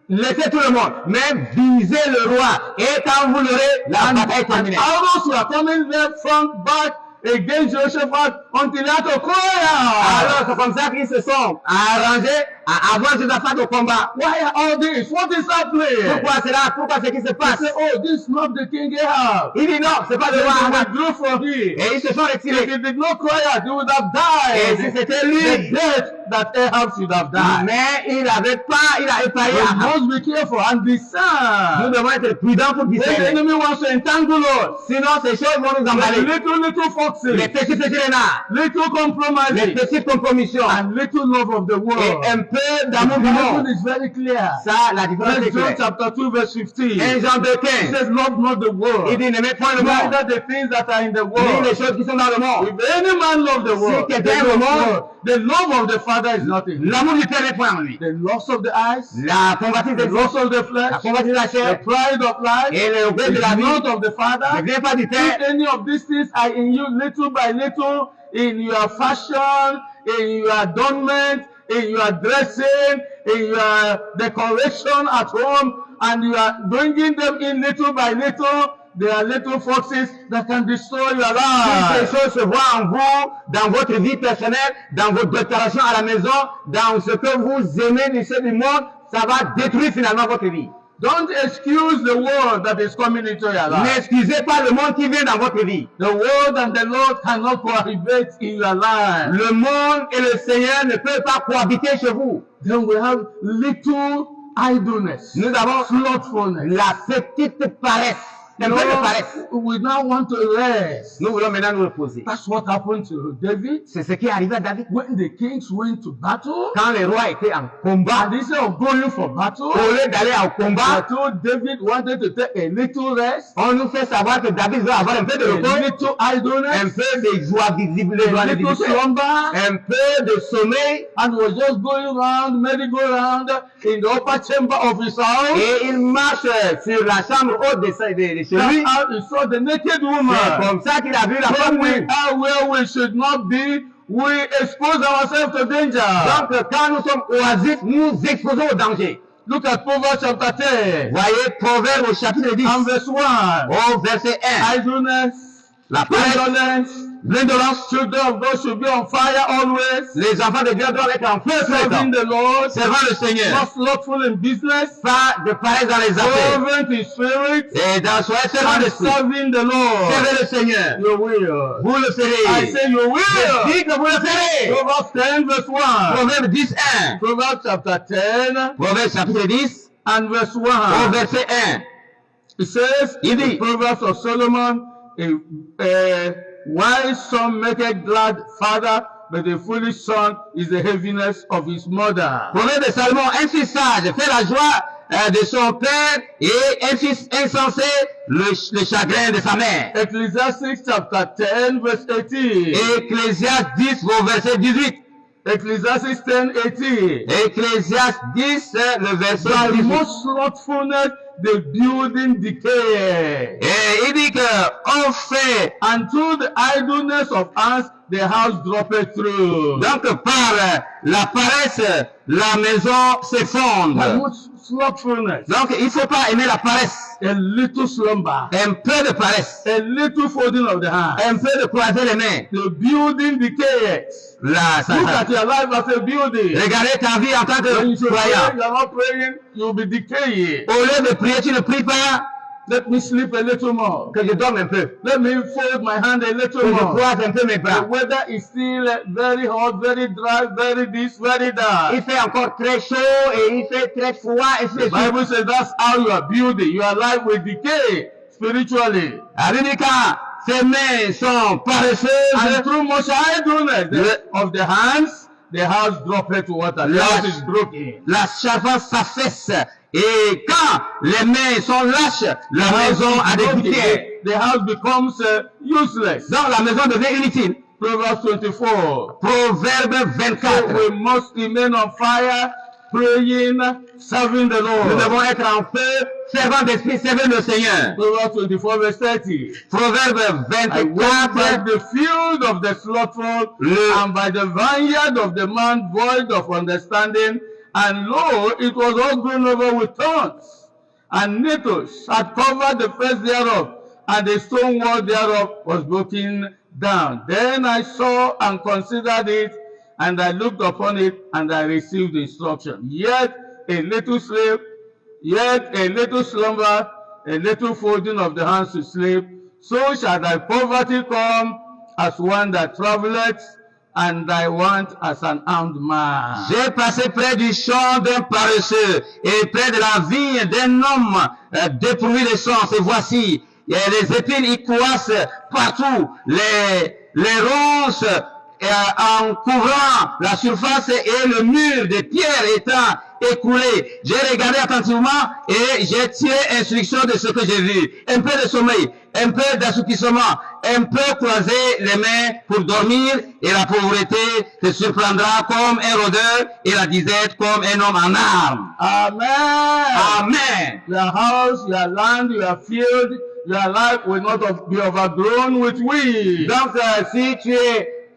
Speaker 1: laissez tout le monde, mais visez le roi. Et quand vous l'aurez, la bataille est terminée.
Speaker 2: Arrows were coming left, front, back against Jehoshaphat until he had to cry out.
Speaker 1: Alors c'est comme ça qu'ils se sont arrangés à avoir Josaphat au combat.
Speaker 2: Why are all this? What is happening?
Speaker 1: Pourquoi cela? Pourquoi ce qui se
Speaker 2: They
Speaker 1: passe?
Speaker 2: say, oh, this is not the king Ahab.
Speaker 1: Il dit non, c'est pas le
Speaker 2: They
Speaker 1: roi Ahab.
Speaker 2: withdrew from him.
Speaker 1: Et ils se sont
Speaker 2: If
Speaker 1: retirés.
Speaker 2: he did not cry out, he would have
Speaker 1: Et si
Speaker 2: died.
Speaker 1: c'était
Speaker 2: The
Speaker 1: lui,
Speaker 2: death that Ahab should have died.
Speaker 1: mais il n'avait pas, il a épargné
Speaker 2: We
Speaker 1: Ahab.
Speaker 2: must be careful and
Speaker 1: Nous
Speaker 2: discern.
Speaker 1: devons être prudents pour
Speaker 2: When the
Speaker 1: discerner.
Speaker 2: enemy wants to entangle us,
Speaker 1: Sinon, ces choses vont nous
Speaker 2: the
Speaker 1: emballer.
Speaker 2: little foxes,
Speaker 1: Les petits renards,
Speaker 2: little
Speaker 1: les
Speaker 2: compromises,
Speaker 1: petites compromissions
Speaker 2: and little love of the
Speaker 1: et
Speaker 2: world.
Speaker 1: un peu d'amour du
Speaker 2: The
Speaker 1: monde.
Speaker 2: Bible is very clear.
Speaker 1: Ça, la différence est
Speaker 2: First John
Speaker 1: claire.
Speaker 2: chapter 2 verse 15.
Speaker 1: 1 Jean 2,
Speaker 2: It
Speaker 1: 15.
Speaker 2: says, love not the
Speaker 1: Il
Speaker 2: world,
Speaker 1: dit, n'aimez point le monde,
Speaker 2: neither the things that are in the
Speaker 1: ni
Speaker 2: world.
Speaker 1: les choses qui sont dans le monde.
Speaker 2: If any man love the world,
Speaker 1: Si
Speaker 2: the
Speaker 1: quelqu'un aime le monde,
Speaker 2: love of the Father is nothing.
Speaker 1: L'amour du Père n'est point en lui.
Speaker 2: The lust of the eyes,
Speaker 1: La convoitise
Speaker 2: the
Speaker 1: des
Speaker 2: lust
Speaker 1: yeux,
Speaker 2: of the
Speaker 1: la
Speaker 2: flesh,
Speaker 1: convoitise de la
Speaker 2: the
Speaker 1: chair
Speaker 2: pride of life
Speaker 1: et le regret de
Speaker 2: is
Speaker 1: la vie
Speaker 2: not of the
Speaker 1: ne
Speaker 2: Father.
Speaker 1: vient pas du
Speaker 2: If
Speaker 1: Père.
Speaker 2: any of these things are in you little by little, in your fashion, in your adornment, in your dressing, in your decoration at home, and you are bringing them in little by little, they are little foxes that can destroy your
Speaker 1: Si ces
Speaker 2: life.
Speaker 1: choses se voient en vous, dans votre vie personnelle, dans votre déclaration à la maison, dans ce que vous aimez du sein du monde, ça va détruire finalement votre vie.
Speaker 2: Don't excuse the world that is coming into your life.
Speaker 1: N'excusez pas le monde qui vient dans votre vie.
Speaker 2: The world and the Lord cannot cohabit in your life.
Speaker 1: Le monde et le Seigneur ne peuvent pas cohabiter chez vous.
Speaker 2: Then we have little idleness,
Speaker 1: Nous avons
Speaker 2: slothfulness.
Speaker 1: la petite paresse. Un peu de paresse.
Speaker 2: We now want to rest.
Speaker 1: Nous voulons maintenant nous reposer.
Speaker 2: That's what happened to David.
Speaker 1: C'est ce qui est arrivé à David.
Speaker 2: When the kings went to battle,
Speaker 1: Quand les rois étaient en combat,
Speaker 2: and instead of going for battle,
Speaker 1: au lieu d'aller au
Speaker 2: I
Speaker 1: combat,
Speaker 2: told David wanted to take a little rest,
Speaker 1: on nous fait savoir que David veut avoir un peu de
Speaker 2: a
Speaker 1: repos,
Speaker 2: little
Speaker 1: un
Speaker 2: idleness,
Speaker 1: peu de joie visible, de joie
Speaker 2: a little
Speaker 1: visible,
Speaker 2: slumber,
Speaker 1: un peu de sommeil,
Speaker 2: and was just going round, merry-go-round in the upper chamber of his house.
Speaker 1: et il marche sur la chambre haute de chez lui.
Speaker 2: That's how he saw the naked
Speaker 1: C'est
Speaker 2: woman.
Speaker 1: comme ça qu'il a vu la femme
Speaker 2: When we
Speaker 1: nue.
Speaker 2: are where we should not be, we expose ourselves to danger.
Speaker 1: Donc, quand nous sommes oisifs, nous exposons au danger.
Speaker 2: Look at Proverbs chapter 10
Speaker 1: Voyez Proverbe au chapitre 10,
Speaker 2: and verse 1.
Speaker 1: au verset 1.
Speaker 2: Idleness,
Speaker 1: La paresse,
Speaker 2: indolence,
Speaker 1: l'indolence.
Speaker 2: Children of God should be on fire always.
Speaker 1: Les enfants de Dieu doivent être en feu tout le
Speaker 2: Serving
Speaker 1: temps.
Speaker 2: the Lord.
Speaker 1: Servant le Seigneur.
Speaker 2: Not slothful in business.
Speaker 1: Pas de paresse dans les affaires.
Speaker 2: Fervent in spirit.
Speaker 1: Et dans soyez servant
Speaker 2: And
Speaker 1: d'esprit.
Speaker 2: serving the Lord.
Speaker 1: Servez le Seigneur.
Speaker 2: You will.
Speaker 1: Vous le
Speaker 2: I
Speaker 1: ferez.
Speaker 2: say you
Speaker 1: Je
Speaker 2: will.
Speaker 1: dis que vous le ferez.
Speaker 2: Proverbs 10 verse 1.
Speaker 1: Proverbe 10, 1.
Speaker 2: Proverbs chapter 10
Speaker 1: Proverbe chapitre 10,
Speaker 2: and verse
Speaker 1: au
Speaker 2: 1.
Speaker 1: verset 1.
Speaker 2: It says
Speaker 1: Il
Speaker 2: in the
Speaker 1: dit,
Speaker 2: Proverbs of Solomon, a wise son maketh glad father, but a foolish son is the heaviness of his mother.
Speaker 1: Proverbe de Salomon, un fils sage fait la joie de son père et un fils insensé le chagrin de sa mère.
Speaker 2: Ecclesiastes chapter 10 verse 18.
Speaker 1: Ecclésiaste 10, au verset 18.
Speaker 2: Ecclesiastes 10, 18.
Speaker 1: Ecclésiaste 10, le verset
Speaker 2: By
Speaker 1: 18.
Speaker 2: much slothfulness the building decay,
Speaker 1: Et il dit que on fait,
Speaker 2: and through the idleness of hands the house droppeth through.
Speaker 1: donc par la paresse, la maison
Speaker 2: By
Speaker 1: s'effondre.
Speaker 2: much slothfulness,
Speaker 1: Donc il ne faut pas aimer la paresse.
Speaker 2: a little slumber,
Speaker 1: Un peu de paresse.
Speaker 2: a little folding of the hands.
Speaker 1: Un peu de croiser les mains.
Speaker 2: The building decayeth.
Speaker 1: Là, ça,
Speaker 2: Look at your life as a building.
Speaker 1: regardez ta vie en tant
Speaker 2: When you
Speaker 1: que
Speaker 2: should pray,
Speaker 1: croyant.
Speaker 2: you are not praying, you'll be decaying.
Speaker 1: Au lieu de prier, tu ne pries pas.
Speaker 2: Let me sleep a little more.
Speaker 1: Que je dorme un peu.
Speaker 2: Let me fold my hand a
Speaker 1: Que
Speaker 2: little
Speaker 1: je
Speaker 2: more.
Speaker 1: croise un peu mes
Speaker 2: The
Speaker 1: bras.
Speaker 2: weather is still very hot, very dry, very this, very that.
Speaker 1: Il fait encore très chaud et il fait très froid et
Speaker 2: The
Speaker 1: c'est
Speaker 2: Bible says that's how you are building. Your life will decay spiritually.
Speaker 1: La Bible dit quand ses mains sont
Speaker 2: And
Speaker 1: paresseuses,
Speaker 2: through much idleness of the hands, the house droppeth to water. The house is broken.
Speaker 1: la charpente s'affaisse. Et quand les mains sont lâches, la maison a des gouttières.
Speaker 2: The house becomes useless.
Speaker 1: Donc la maison devient inutile.
Speaker 2: Proverbs 24.
Speaker 1: Proverbe
Speaker 2: So
Speaker 1: 24.
Speaker 2: we must remain on fire, praying, serving the
Speaker 1: Nous
Speaker 2: Lord.
Speaker 1: devons être en feu, servant d'esprit, servir le Seigneur.
Speaker 2: Proverbs 24 verse 30.
Speaker 1: Proverbe
Speaker 2: I walk by
Speaker 1: 24.
Speaker 2: the field of the slothful, and by the vineyard of the man void of understanding, and lo, it was all grown over with thorns, and nettles had covered the face thereof, and the stone wall thereof was broken down. Then I saw and considered it, and I looked upon it, and I received instruction. Yet a little sleep, yet a little slumber, a little folding of the hands to sleep, so shall thy poverty come as one that travelleth, and thy want as an armed man.
Speaker 1: J'ai passé près du champ d'un paresseux et près de la vigne d'un homme dépourvu de sens. Et voici, les épines y coassent partout, les ronces en couvrant la surface et le mur de pierre étant écoulé. J'ai regardé attentivement et j'ai tiré instruction de ce que j'ai vu. Un peu de sommeil, un peu d'assoupissement, un peu croiser les mains pour dormir et la pauvreté te surprendra comme un rôdeur et la disette comme un homme en armes.
Speaker 2: Amen.
Speaker 1: Amen.
Speaker 2: Your house, your land, your field, your life will not be overgrown with weeds.
Speaker 1: Donc si tu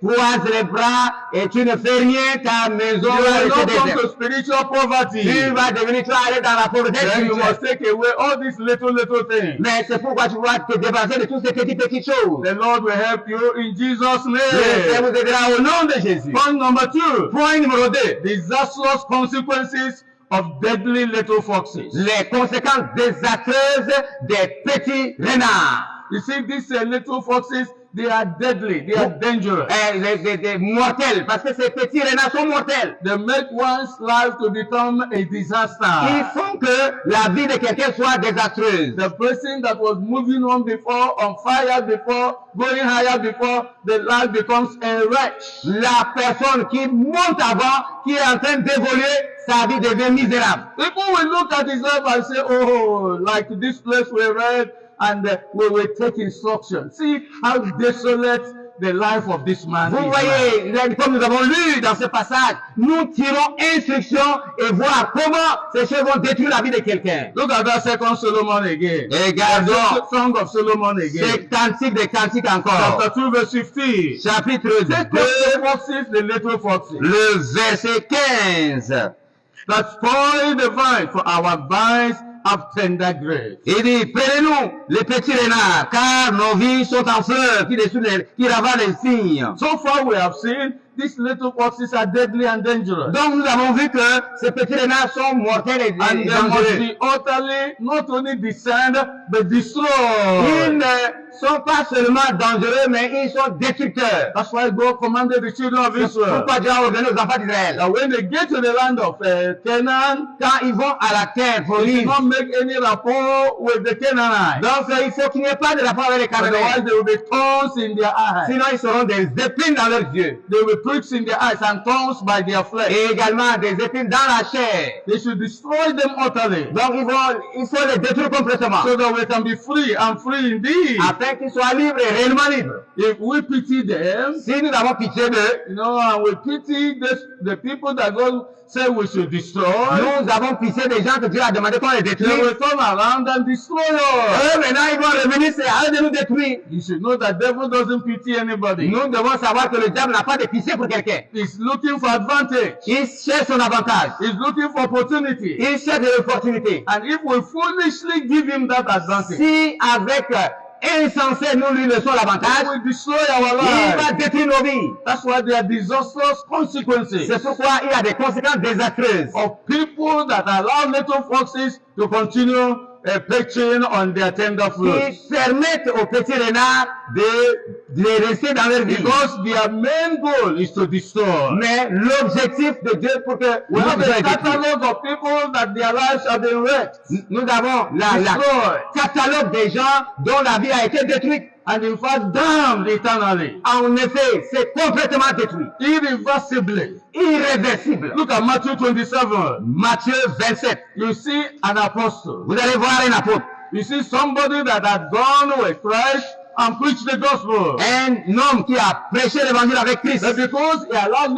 Speaker 1: croises les bras et tu ne fais rien, ta maison
Speaker 2: You
Speaker 1: va
Speaker 2: will
Speaker 1: rester
Speaker 2: not come
Speaker 1: déserte.
Speaker 2: to spiritual poverty.
Speaker 1: Tu vas devenir, tu vas aller dans la pauvreté
Speaker 2: Then you
Speaker 1: spirituelle.
Speaker 2: must take away all these little things.
Speaker 1: Mais c'est pourquoi tu dois te débarrasser de toutes ces petites choses.
Speaker 2: The Lord will help you in Jesus'
Speaker 1: Le Seigneur
Speaker 2: name.
Speaker 1: vous aidera au nom de Jésus.
Speaker 2: Point number 2.
Speaker 1: Point numéro 2.
Speaker 2: Disastrous consequences of deadly little foxes.
Speaker 1: Les conséquences désastreuses des petits renards.
Speaker 2: You see, these little foxes, they are deadly, they are dangerous.
Speaker 1: Les mortels, parce que ces petits renards sont mortels.
Speaker 2: They make one's life to become a
Speaker 1: Ils
Speaker 2: disaster.
Speaker 1: font que la vie de quelqu'un soit désastreuse.
Speaker 2: The person that was moving on before, on fire before, going higher before, the life becomes a wretch.
Speaker 1: La personne qui monte avant, qui est en train d'évoluer, sa vie devient misérable.
Speaker 2: People will look at his life and say, oh, like this place we read, and we will take instruction. See how desolate the life of this man
Speaker 1: Vous
Speaker 2: is.
Speaker 1: voyez, comme nous avons lu dans ce passage, nous tirons instruction et voir comment ces choses vont détruire la vie de quelqu'un.
Speaker 2: Look at that second Solomon again.
Speaker 1: Regardons
Speaker 2: Song of Solomon again.
Speaker 1: ces cantiques des cantiques encore.
Speaker 2: Chapter 2 verse 15.
Speaker 1: Chapitre
Speaker 2: Take
Speaker 1: 2,
Speaker 2: up the foxes, the little foxes,
Speaker 1: le verset 15.
Speaker 2: that spoil the vine, for our vines of tender grapes.
Speaker 1: Il dit, prenez-nous les petits renards, car nos vies sont en fleurs, qui ravalent les figues.
Speaker 2: So far we have seen these little foxes are deadly and dangerous.
Speaker 1: Donc nous avons vu que ces petits renards sont mortels et
Speaker 2: And they must
Speaker 1: dangereux.
Speaker 2: be utterly, not only descend, but destroyed.
Speaker 1: Ils ne sont pas seulement dangereux, mais ils sont destructeurs.
Speaker 2: That's why God commanded the children of
Speaker 1: C'est
Speaker 2: Israel
Speaker 1: pourquoi Dieu a ordonné aux enfants d'Israël,
Speaker 2: that when they get to the land of Canaan,
Speaker 1: quand ils vont à la terre
Speaker 2: they do
Speaker 1: promise,
Speaker 2: not make any rapport with the Canaanites.
Speaker 1: donc il faut qu'il n'y ait pas de rapport avec les
Speaker 2: Otherwise,
Speaker 1: Cananéens.
Speaker 2: there will be thorns in their eyes.
Speaker 1: Sinon, ils seront des épines dans leurs yeux.
Speaker 2: They will pricks in their eyes and thorns by their flesh.
Speaker 1: Et également des épines dans la chair.
Speaker 2: They should destroy them utterly,
Speaker 1: Donc il faut les détruire complètement.
Speaker 2: so that we can be free and free indeed.
Speaker 1: Afin qu'ils soient libres et réellement libres.
Speaker 2: If we pity them,
Speaker 1: Si nous avons pitié d'eux,
Speaker 2: and we pity the people that God said we should destroy,
Speaker 1: nous avons pitié des gens que Dieu a demandé qu'on les
Speaker 2: they
Speaker 1: détruise.
Speaker 2: will turn around and destroy us.
Speaker 1: Eux, maintenant, ils vont revenir, c'est à eux de nous détruire.
Speaker 2: You should know that devil doesn't pity anybody.
Speaker 1: Nous devons savoir que le diable n'a pas de pitié pour quelqu'un.
Speaker 2: He's looking for advantage.
Speaker 1: Il cherche son avantage.
Speaker 2: He's looking for opportunity.
Speaker 1: Il cherche de l'opportunité.
Speaker 2: And if we foolishly give him that advantage,
Speaker 1: Si avec insensé nous lui laissons
Speaker 2: he
Speaker 1: l'avantage,
Speaker 2: will destroy our
Speaker 1: il va
Speaker 2: lives.
Speaker 1: détruire nos vies.
Speaker 2: That's why there are disastrous consequences
Speaker 1: C'est pourquoi il y a des conséquences désastreuses.
Speaker 2: of people that allow little foxes to continue perching on their tender fruits.
Speaker 1: Qui permettent aux petits renards de rester dans leur vie.
Speaker 2: Because their main goal is to destroy.
Speaker 1: Mais l'objectif de Dieu pour que
Speaker 2: We have
Speaker 1: nous
Speaker 2: a
Speaker 1: soyons détruits.
Speaker 2: catalog of people that their lives have been wrecked,
Speaker 1: Nous avons la
Speaker 2: destroyed,
Speaker 1: catalogue des gens dont la vie a été détruite.
Speaker 2: and in fact damned eternally,
Speaker 1: En effet, c'est complètement détruit.
Speaker 2: irreversibly.
Speaker 1: Irréversible.
Speaker 2: Look at Matthew 27.
Speaker 1: Matthieu 27.
Speaker 2: You see an apostle.
Speaker 1: Vous allez voir un apôtre.
Speaker 2: You see somebody that had gone with Christ and preached the gospel.
Speaker 1: Un homme qui a prêché l'évangile avec Christ.
Speaker 2: But because he allowed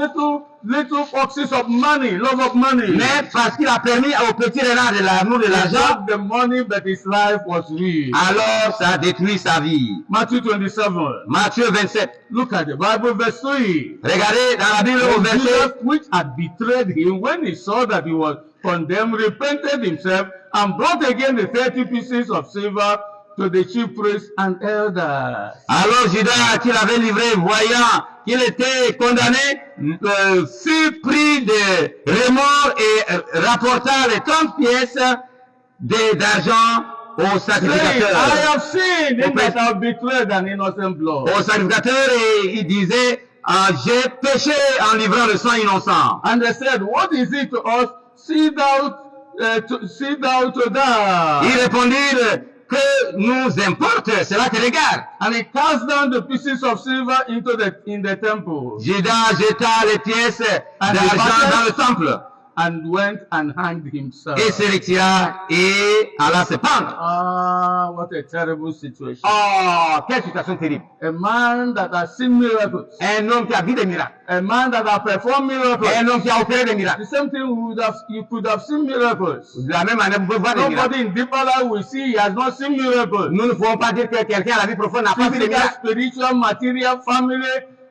Speaker 2: little foxes of money, love of money,
Speaker 1: Mais parce qu'il a permis aux petits renards de l'amour de
Speaker 2: he
Speaker 1: l'argent,
Speaker 2: got the money, but his life was ruined.
Speaker 1: alors ça a détruit sa vie.
Speaker 2: Matthew 27.
Speaker 1: Matthieu 27.
Speaker 2: Look at the Bible, verse 3.
Speaker 1: Regardez dans la Bible au
Speaker 2: When
Speaker 1: verset.
Speaker 2: Judas, which had betrayed him, when he saw that he was condemned, repented himself and brought again the 30 pieces of silver to the chief priests and elders.
Speaker 1: Alors Judas, qui l'avait livré, voyant qu'il était condamné, fut pris de remords et rapporta les 30 pièces d'argent au
Speaker 2: Saying,
Speaker 1: sacrificateur.
Speaker 2: I have seen him
Speaker 1: Okay.
Speaker 2: that have betrayed an innocent blood.
Speaker 1: Au sacrificateur, et il disait, j'ai péché en livrant le sang innocent.
Speaker 2: And they said, what is it to us? See thou to die.
Speaker 1: Ils répondirent, que nous importe, cela te regarde.
Speaker 2: And he cast down the pieces of silver in the temple,
Speaker 1: Judas jeta les pièces d'argent dans le temple
Speaker 2: and went and hanged himself.
Speaker 1: et se retira et alla se pendre.
Speaker 2: Ah, what a terrible situation.
Speaker 1: Oh, quelle situation terrible.
Speaker 2: A man that has seen miracles,
Speaker 1: Un homme qui a vu des miracles.
Speaker 2: a man that has performed miracles.
Speaker 1: Un homme qui a opéré des miracles.
Speaker 2: The same thing you could have seen miracles.
Speaker 1: De la même manière, vous pouvez voir des miracles.
Speaker 2: Nobody in deeper life will see he has not seen miracles.
Speaker 1: Nous ne pouvons pas dire que quelqu'un à la vie profonde n'a pas vu des
Speaker 2: Physical,
Speaker 1: miracles.
Speaker 2: spiritual, material, family,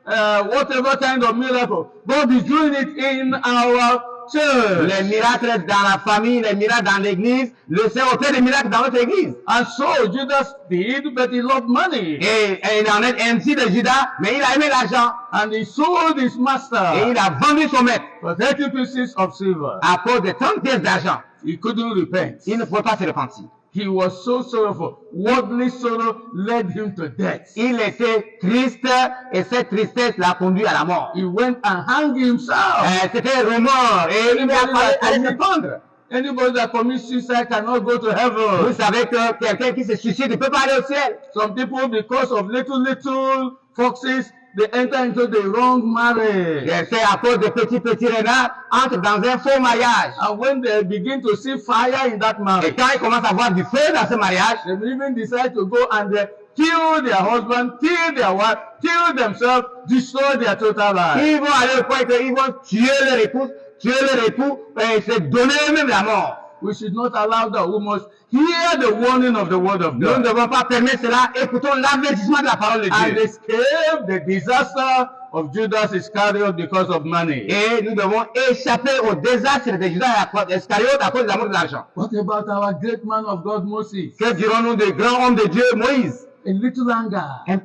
Speaker 2: whatever kind of miracle. God is doing it in our church.
Speaker 1: Les miracles dans la famille, les miracles dans l'église, le Seigneur opère des miracles dans notre église.
Speaker 2: And so Judas did, but he loved money.
Speaker 1: Et il en est ainsi de Judas, mais il a aimé l'argent.
Speaker 2: And he sold his
Speaker 1: Et
Speaker 2: master
Speaker 1: il a vendu son maître
Speaker 2: for 30 pieces of silver.
Speaker 1: à cause de 30 pièces d'argent.
Speaker 2: He couldn't repent.
Speaker 1: Il ne pouvait pas se repentir.
Speaker 2: He was so sorrowful. Worldly sorrow led him to death.
Speaker 1: Il était triste et cette tristesse l'a conduit à la mort.
Speaker 2: He went and hung himself.
Speaker 1: C'était un remords et il a fallu se pendre.
Speaker 2: Anybody that commits suicide cannot go to
Speaker 1: Vous
Speaker 2: heaven.
Speaker 1: savez que quelqu'un qui se suicide ne peut pas aller au ciel.
Speaker 2: Some people, because of little foxes, they enter into the wrong marriage.
Speaker 1: Et c'est à cause de petits renards entrent dans un faux mariage.
Speaker 2: And when they begin to see fire in that
Speaker 1: Et
Speaker 2: marriage,
Speaker 1: quand ils commencent à voir du feu dans ce mariage,
Speaker 2: they will even decide to go and kill their husband, kill their wife, kill themselves, destroy their total life.
Speaker 1: ils vont aller au point qu'ils vont tuer leur épouse, tuer leur époux et se donner eux-mêmes la mort.
Speaker 2: We should not allow that. We must hear the warning of the word of
Speaker 1: Nous ne
Speaker 2: God
Speaker 1: devons pas permettre cela. Écoutons l'avertissement de la parole de
Speaker 2: and
Speaker 1: Dieu.
Speaker 2: escape the disaster of Judas Iscariot because of money.
Speaker 1: Et nous devons échapper au désastre de Judas Iscariote à cause de l'amour de l'argent.
Speaker 2: What about our great man of God, Moses?
Speaker 1: Que dirons-nous des grands hommes de Dieu, Moïse?
Speaker 2: A little anger.
Speaker 1: Une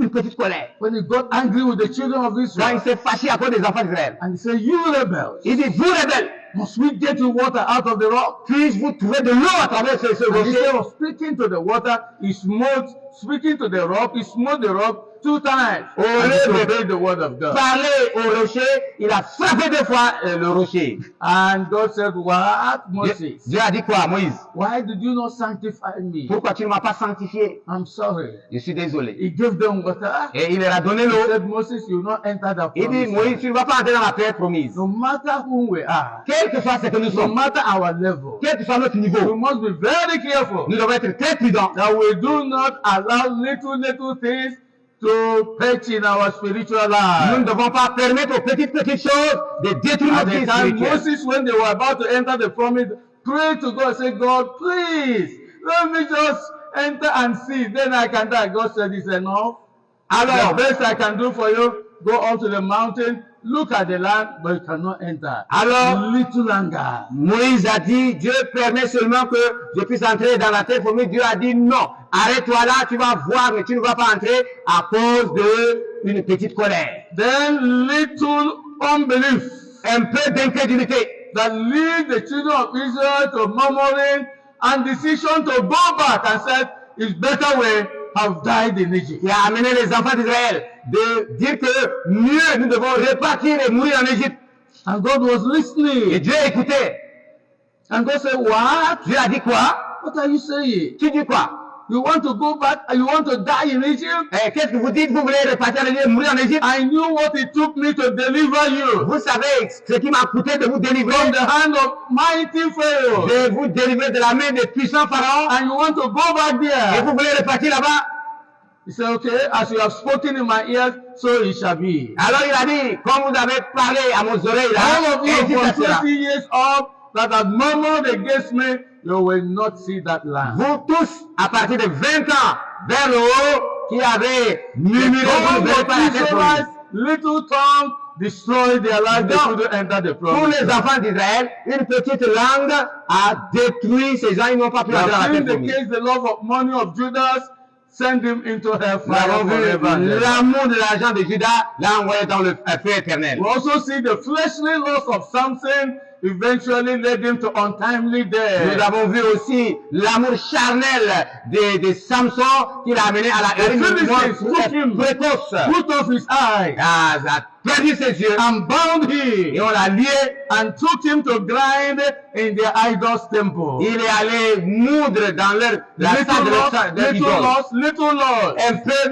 Speaker 1: petite colère.
Speaker 2: When he got angry with the children of
Speaker 1: Quand il
Speaker 2: Israel,
Speaker 1: s'est fâché à cause des enfants d'Israël.
Speaker 2: and he said, "You rebels,
Speaker 1: Il dit, vous rebelles,
Speaker 2: must we get you water out of the rock?"
Speaker 1: puis-je vous trouver de l'eau à travers ce
Speaker 2: And
Speaker 1: rocher?
Speaker 2: instead of speaking to the water, he smote, speaking to the rock, he smote the rock 2 times.
Speaker 1: Oh,
Speaker 2: And he
Speaker 1: le-
Speaker 2: obeyed the word of God.
Speaker 1: Parler au rocher, il a frappé 2 fois le rocher.
Speaker 2: And God said, "What, Moses?
Speaker 1: Dieu a dit quoi à Moïse?
Speaker 2: Why did you not sanctify me?
Speaker 1: Pourquoi tu ne m'as pas sanctifié?
Speaker 2: I'm sorry."
Speaker 1: Je suis désolé.
Speaker 2: He gave them water.
Speaker 1: Et il leur a donné
Speaker 2: He
Speaker 1: l'eau.
Speaker 2: said, "Moses, you will not enter the
Speaker 1: Il dit,
Speaker 2: promised
Speaker 1: Moïse,
Speaker 2: land."
Speaker 1: tu ne vas pas entrer dans la terre promise.
Speaker 2: No matter who we are,
Speaker 1: Quel que soit ce que nous
Speaker 2: no
Speaker 1: sommes,
Speaker 2: matter our level,
Speaker 1: quel que soit notre
Speaker 2: we
Speaker 1: niveau,
Speaker 2: must be very careful
Speaker 1: nous devons être très prudents.
Speaker 2: that we do not allow little things to perch in our spiritual
Speaker 1: Nous ne
Speaker 2: life.
Speaker 1: devons pas permettre aux petites choses de détruire
Speaker 2: At
Speaker 1: notre
Speaker 2: the
Speaker 1: vie
Speaker 2: time
Speaker 1: spirituelle.
Speaker 2: Moses, when they were about to enter the promise, prayed to God, say, "God, please, let me just enter and see. Then I can die." God said, "It's enough.
Speaker 1: Alors,
Speaker 2: The best I can do for you, go up to the mountain, look at the land, but you cannot enter."
Speaker 1: Alors,
Speaker 2: Little anger.
Speaker 1: Moïse a dit, Dieu permet seulement que je puisse entrer dans la terre promise. Dieu a dit non. Arrête-toi là, tu vas voir, mais tu ne vas pas entrer à cause d'une petite colère.
Speaker 2: Then little unbelief
Speaker 1: Un peu d'incrédulité
Speaker 2: that lead the children of Israel to murmuring and decision to go back and said, "It's better we have died in Egypt."
Speaker 1: qui a amené les enfants d'Israël de dire que mieux nous devons repartir et mourir en Égypte.
Speaker 2: And God was
Speaker 1: Et
Speaker 2: listening.
Speaker 1: Dieu écoutait.
Speaker 2: And God said, "What?
Speaker 1: Dieu a dit quoi?
Speaker 2: What are you saying?
Speaker 1: Tu dis quoi?
Speaker 2: You want to go back and you want to die in Egypt?
Speaker 1: Eh, qu'est-ce que vous dites? Vous voulez repartir en Égypte, mourir en Égypte?
Speaker 2: I knew what it took me to deliver you
Speaker 1: Vous savez ce qui m'a coûté de vous délivrer,
Speaker 2: from the hand of mighty Pharaoh.
Speaker 1: de vous délivrer de la main des puissants pharaons,
Speaker 2: And you want to go back
Speaker 1: et
Speaker 2: there?"
Speaker 1: vous voulez repartir là-bas?
Speaker 2: He said, "Okay, as you have spoken in my ears, so it shall be."
Speaker 1: Alors il a dit, comme vous avez parlé à mon oreille là,
Speaker 2: All of you
Speaker 1: ainsi
Speaker 2: from
Speaker 1: ça sera.
Speaker 2: 20 years up that have murmured against me, you will not see that land.
Speaker 1: Vous tous, à partir de 20 ans, vers le haut, qui avez murmuré, vous ne verrez pas la terre promise.
Speaker 2: Israelites, little tongue, destroyed their life, they
Speaker 1: Donc,
Speaker 2: couldn't enter the
Speaker 1: Pour
Speaker 2: promise.
Speaker 1: les enfants d'Israël, une petite langue a détruit ces gens, ils n'ont pas pu entrer dans la
Speaker 2: Now,
Speaker 1: terre
Speaker 2: in the
Speaker 1: promise.
Speaker 2: case, the love of money of Judas sent him into
Speaker 1: Nous
Speaker 2: hellfire
Speaker 1: avons vu
Speaker 2: forever and ever.
Speaker 1: l'amour de l'argent de Judas, l'a envoyé dans le feu éternel.
Speaker 2: We also see the fleshly loss of Samson eventually led him to untimely
Speaker 1: Nous
Speaker 2: death.
Speaker 1: avons vu aussi l'amour charnel de Samson qui l'a amené à la
Speaker 2: Philistines took him,
Speaker 1: précoce.
Speaker 2: put off his eye,
Speaker 1: Ah, a perdu ses yeux
Speaker 2: and bound him,
Speaker 1: et on l'a lié.
Speaker 2: and took him to grind in their idol's temple.
Speaker 1: Il est allé moudre dans la salle de leur
Speaker 2: Little
Speaker 1: idole.
Speaker 2: loss, little loss,
Speaker 1: Un peu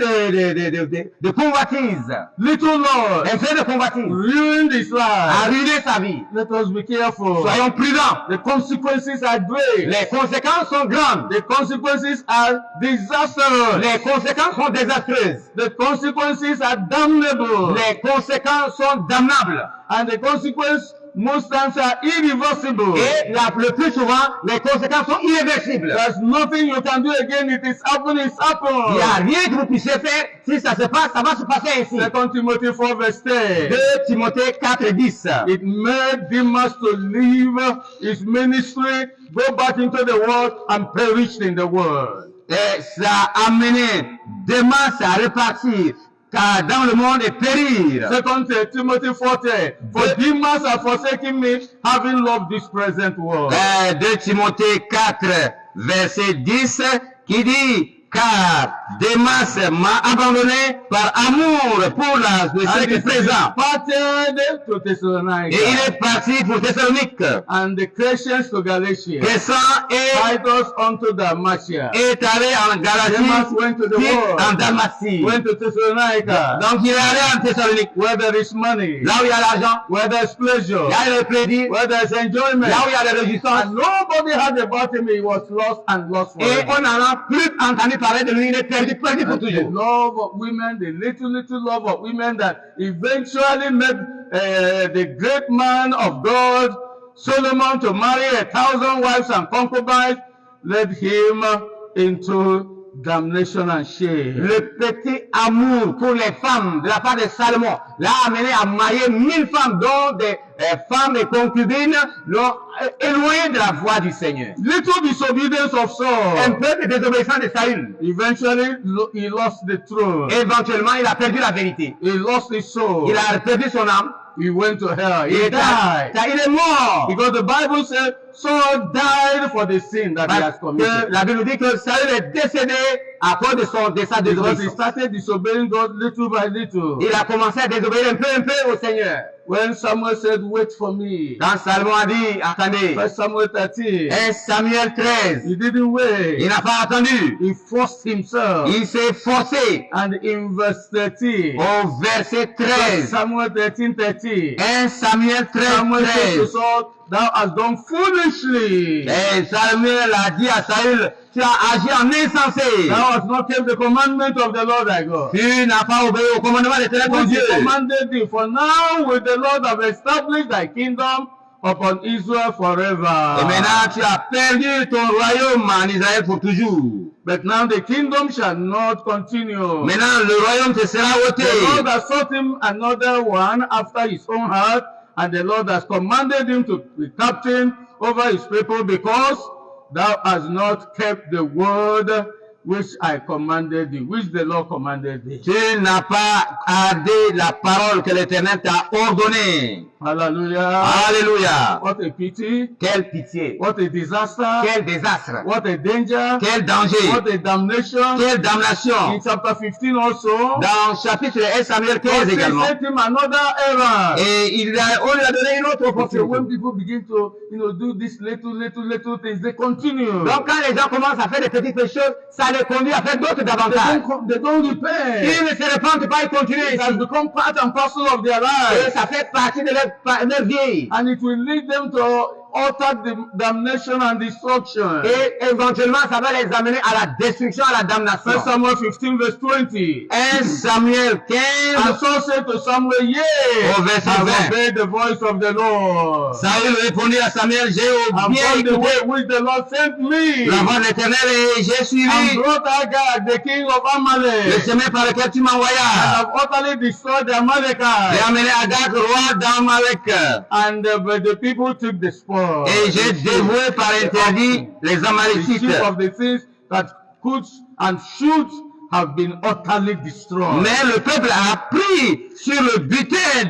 Speaker 1: de convoitise.
Speaker 2: little loss,
Speaker 1: Un peu de convoitise.
Speaker 2: ruined his
Speaker 1: A
Speaker 2: life.
Speaker 1: ruiné sa vie.
Speaker 2: Let us be careful.
Speaker 1: Soyons prudents.
Speaker 2: The consequences are great.
Speaker 1: Les conséquences sont grandes.
Speaker 2: The consequences are disastrous.
Speaker 1: Les conséquences sont désastreuses.
Speaker 2: The consequences are damnable.
Speaker 1: Les conséquences sont damnables.
Speaker 2: And the consequences most times are irreversible.
Speaker 1: Et le plus souvent, les conséquences sont irréversibles.
Speaker 2: There's nothing you can do again. It is happening, it's
Speaker 1: Il n'y a
Speaker 2: happened.
Speaker 1: rien que vous puissiez faire. Si ça se passe, ça va se passer ainsi.
Speaker 2: 2 Timothy 4 verse 10.
Speaker 1: 2 Timothée 4 et 10.
Speaker 2: It made Demas to leave his ministry, go back into the world, and perished in the world.
Speaker 1: Et ça a amené Démas à repartir car dans le monde et périr.
Speaker 2: 2 Timothy 4:10. For Demas has forsaken me, having loved this present world.
Speaker 1: 2 Timothée 4, verset 10, qui dit, car Démas m'a abandonné par amour pour le
Speaker 2: And
Speaker 1: siècle
Speaker 2: he
Speaker 1: présent.
Speaker 2: departed to
Speaker 1: Et il
Speaker 2: Thessalonica,
Speaker 1: est parti pour Thessalonique.
Speaker 2: and the Crescens to Galatia,
Speaker 1: Descend et
Speaker 2: Titus unto Dalmatia.
Speaker 1: est allé en
Speaker 2: Demas
Speaker 1: Galatie,
Speaker 2: went to the
Speaker 1: puis
Speaker 2: world,
Speaker 1: en Dalmatie.
Speaker 2: went to Thessalonica,
Speaker 1: Donc il est allé en Thessalonique,
Speaker 2: where there is money,
Speaker 1: là où il y a l'argent,
Speaker 2: where there is pleasure,
Speaker 1: là où il y a le plaisir,
Speaker 2: where there is enjoyment.
Speaker 1: là où il y a la réjouissance.
Speaker 2: And nobody heard about him. He was lost and lost
Speaker 1: Et
Speaker 2: forever.
Speaker 1: on n'en a plus entendu parler de lui, il est perdu pour
Speaker 2: The
Speaker 1: toujours.
Speaker 2: love of women, the little love of women that eventually made the great man of God, Solomon, to marry 1,000 wives and concubines, led him into damnation and shame.
Speaker 1: Le petit amour pour les femmes de la part de Salomon l'a amené à marier 1000 femmes, dont des femmes et concubines l'ont éloigné de la voie du Seigneur.
Speaker 2: Little disobedience of
Speaker 1: Un
Speaker 2: Saul.
Speaker 1: peu de désobéissance de Saül.
Speaker 2: Eventually, he lost the throne.
Speaker 1: Éventuellement, il a perdu la vérité.
Speaker 2: He lost his soul.
Speaker 1: Il a perdu son âme.
Speaker 2: He went to hell.
Speaker 1: Il
Speaker 2: He died.
Speaker 1: est mort.
Speaker 2: Because the Bible said Saul died for the sin that he has
Speaker 1: Parce
Speaker 2: committed.
Speaker 1: que la Bible dit que Saül est décédé à cause de sa
Speaker 2: Because he
Speaker 1: désobéissance.
Speaker 2: started disobeying God little by little.
Speaker 1: Il a commencé à désobéir un peu au Seigneur.
Speaker 2: When Samuel said, wait for me.
Speaker 1: Quand Salomon a dit, attendez,
Speaker 2: 1 Samuel 13.
Speaker 1: 1 Samuel 13,
Speaker 2: He didn't
Speaker 1: il
Speaker 2: wait.
Speaker 1: n'a pas attendu.
Speaker 2: He forced himself.
Speaker 1: Il s'est forcé
Speaker 2: And in verse 13.
Speaker 1: au verset
Speaker 2: 1
Speaker 1: 13.
Speaker 2: Samuel 13:13.
Speaker 1: 1 Samuel 13,
Speaker 2: Samuel said to
Speaker 1: 13.
Speaker 2: Saul, thou hast done foolishly.
Speaker 1: Et Samuel a dit à Saül, tu as agi en insensé.
Speaker 2: Thou hast not kept the commandment of the Lord thy God.
Speaker 1: Tu n'as pas obéi au commandement de l'Éternel ton
Speaker 2: Which
Speaker 1: Dieu.
Speaker 2: he commanded thee. For now will the Lord have established thy kingdom upon Israel
Speaker 1: Et
Speaker 2: forever.
Speaker 1: maintenant tu as perdu ton royaume en Israël pour toujours.
Speaker 2: But now the kingdom shall not continue.
Speaker 1: Maintenant le royaume te sera
Speaker 2: The
Speaker 1: ôté.
Speaker 2: Lord has sought him another one after his own heart, and the Lord has commanded him to be captain over his people, because thou hast not kept the word which I commanded thee, which the Lord commanded thee.
Speaker 1: Tu n'as pas gardé la parole que l'Éternel t'a ordonnée.
Speaker 2: Hallelujah.
Speaker 1: Alléluia.
Speaker 2: What a pity.
Speaker 1: Quelle pitié.
Speaker 2: What a disaster.
Speaker 1: Quel désastre.
Speaker 2: What a danger.
Speaker 1: Quel danger.
Speaker 2: What a damnation.
Speaker 1: Quelle
Speaker 2: In
Speaker 1: damnation.
Speaker 2: chapter 15 also,
Speaker 1: Dans chapitre 1 Samuel 15
Speaker 2: God
Speaker 1: également.
Speaker 2: sent him another errand.
Speaker 1: Et on lui a donné une autre
Speaker 2: So
Speaker 1: opportunité.
Speaker 2: when people begin to, do these little things, they continue.
Speaker 1: Donc quand les gens commencent à faire des petites choses, ça les conduit à faire d'autres davantage.
Speaker 2: They don't repent.
Speaker 1: Ils ne se repentent pas, ils continuent
Speaker 2: It has
Speaker 1: ici.
Speaker 2: become part and parcel of their
Speaker 1: Et
Speaker 2: lives.
Speaker 1: ça fait partie de leur vie.
Speaker 2: And it will lead them to utter damnation and destruction.
Speaker 1: Et éventuellement, ça va les amener à la destruction, à la damnation.
Speaker 2: 1 Samuel 15 verse 20.
Speaker 1: 1 Samuel 15,
Speaker 2: And Saul said to Samuel, yea,
Speaker 1: au verset
Speaker 2: I have
Speaker 1: 20.
Speaker 2: obeyed the voice of the Lord.
Speaker 1: Saül répondit à Samuel, j'ai
Speaker 2: I've
Speaker 1: bien
Speaker 2: gone the way
Speaker 1: écouté
Speaker 2: which the Lord sent me.
Speaker 1: la voix de l'Éternel et j'ai
Speaker 2: And
Speaker 1: suivi
Speaker 2: brought Agag, the king of
Speaker 1: le
Speaker 2: Amalek.
Speaker 1: chemin par lequel tu
Speaker 2: And
Speaker 1: m'envoyas.
Speaker 2: have utterly destroyed the
Speaker 1: J'ai
Speaker 2: Amalekites.
Speaker 1: amené Agag, roi d'Amalek.
Speaker 2: And but the people took the spoil.
Speaker 1: Et j'ai dévoué par interdit les
Speaker 2: The
Speaker 1: Amalekites.
Speaker 2: chief of the things that could and should have been utterly destroyed.
Speaker 1: Mais le peuple a pris sur le butin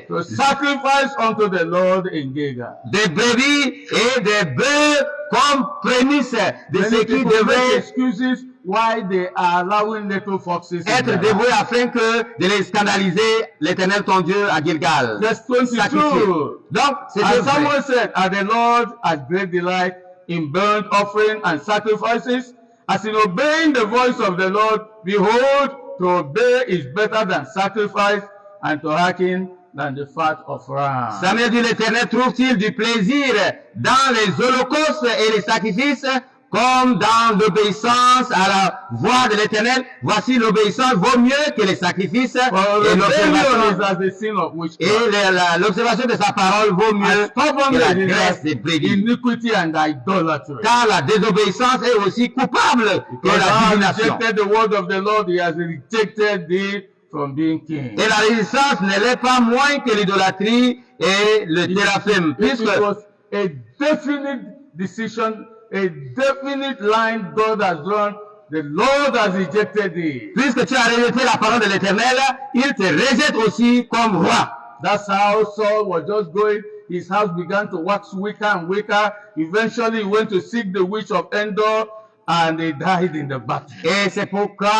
Speaker 2: To sacrifice unto the Lord in Gilgal.
Speaker 1: des brebis et des bœufs comme prémisse de ce
Speaker 2: Many
Speaker 1: qui
Speaker 2: people make
Speaker 1: devrait
Speaker 2: excuses why they are allowing little foxes in
Speaker 1: être
Speaker 2: their
Speaker 1: dévoué
Speaker 2: life.
Speaker 1: afin que de les scandaliser l'Éternel ton Dieu à Gilgal.
Speaker 2: Verse
Speaker 1: Sacrifié.
Speaker 2: 22.
Speaker 1: Donc, c'est
Speaker 2: And
Speaker 1: vrai.
Speaker 2: Samuel said, and the Lord has great delight in burnt offering and sacrifices, as in obeying the voice of the Lord. Behold, to obey is better than sacrifice, and to hearken than the fat of rams.
Speaker 1: Samuel dit, l'Éternel trouve-t-il du plaisir dans les holocaustes et les sacrifices comme dans l'obéissance à la voix de l'Éternel? Voici, l'obéissance vaut mieux que les sacrifices
Speaker 2: For
Speaker 1: et
Speaker 2: rebellion is
Speaker 1: l'observation.
Speaker 2: as the sin of
Speaker 1: Et
Speaker 2: witchcraft.
Speaker 1: l'observation de sa parole vaut mieux
Speaker 2: And
Speaker 1: que la
Speaker 2: stubbornness is
Speaker 1: graisse
Speaker 2: as
Speaker 1: des brebis.
Speaker 2: iniquity and idolatry.
Speaker 1: Car la désobéissance est aussi coupable que
Speaker 2: Because
Speaker 1: la
Speaker 2: thou hast
Speaker 1: divination.
Speaker 2: rejected the word of the Lord, he has rejected thee from being king.
Speaker 1: Et la résistance ne l'est pas moins que l'idolâtrie et le téraphim.
Speaker 2: This
Speaker 1: Puisque
Speaker 2: was a definite decision, a definite line God has drawn. The Lord has rejected thee.
Speaker 1: Puisque tu as rejeté la parole de l'Éternel, il te rejette aussi comme roi.
Speaker 2: That's how Saul was just going. His house began to wax weaker and weaker. Eventually, he went to seek the witch of Endor, and he died in the battle.
Speaker 1: Et c'est pourquoi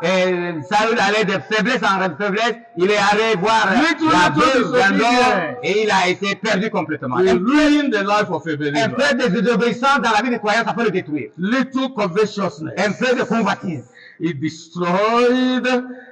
Speaker 1: Saül allait de faiblesse en faiblesse. Il est allé voir la veuve d'Endor et il a été perdu complètement.
Speaker 2: He ruined the life of a
Speaker 1: Un
Speaker 2: believer.
Speaker 1: peu de désobéissance dans la vie des croyants, ça peut le détruire.
Speaker 2: Little covetousness.
Speaker 1: Un peu de convoitise.
Speaker 2: He destroyed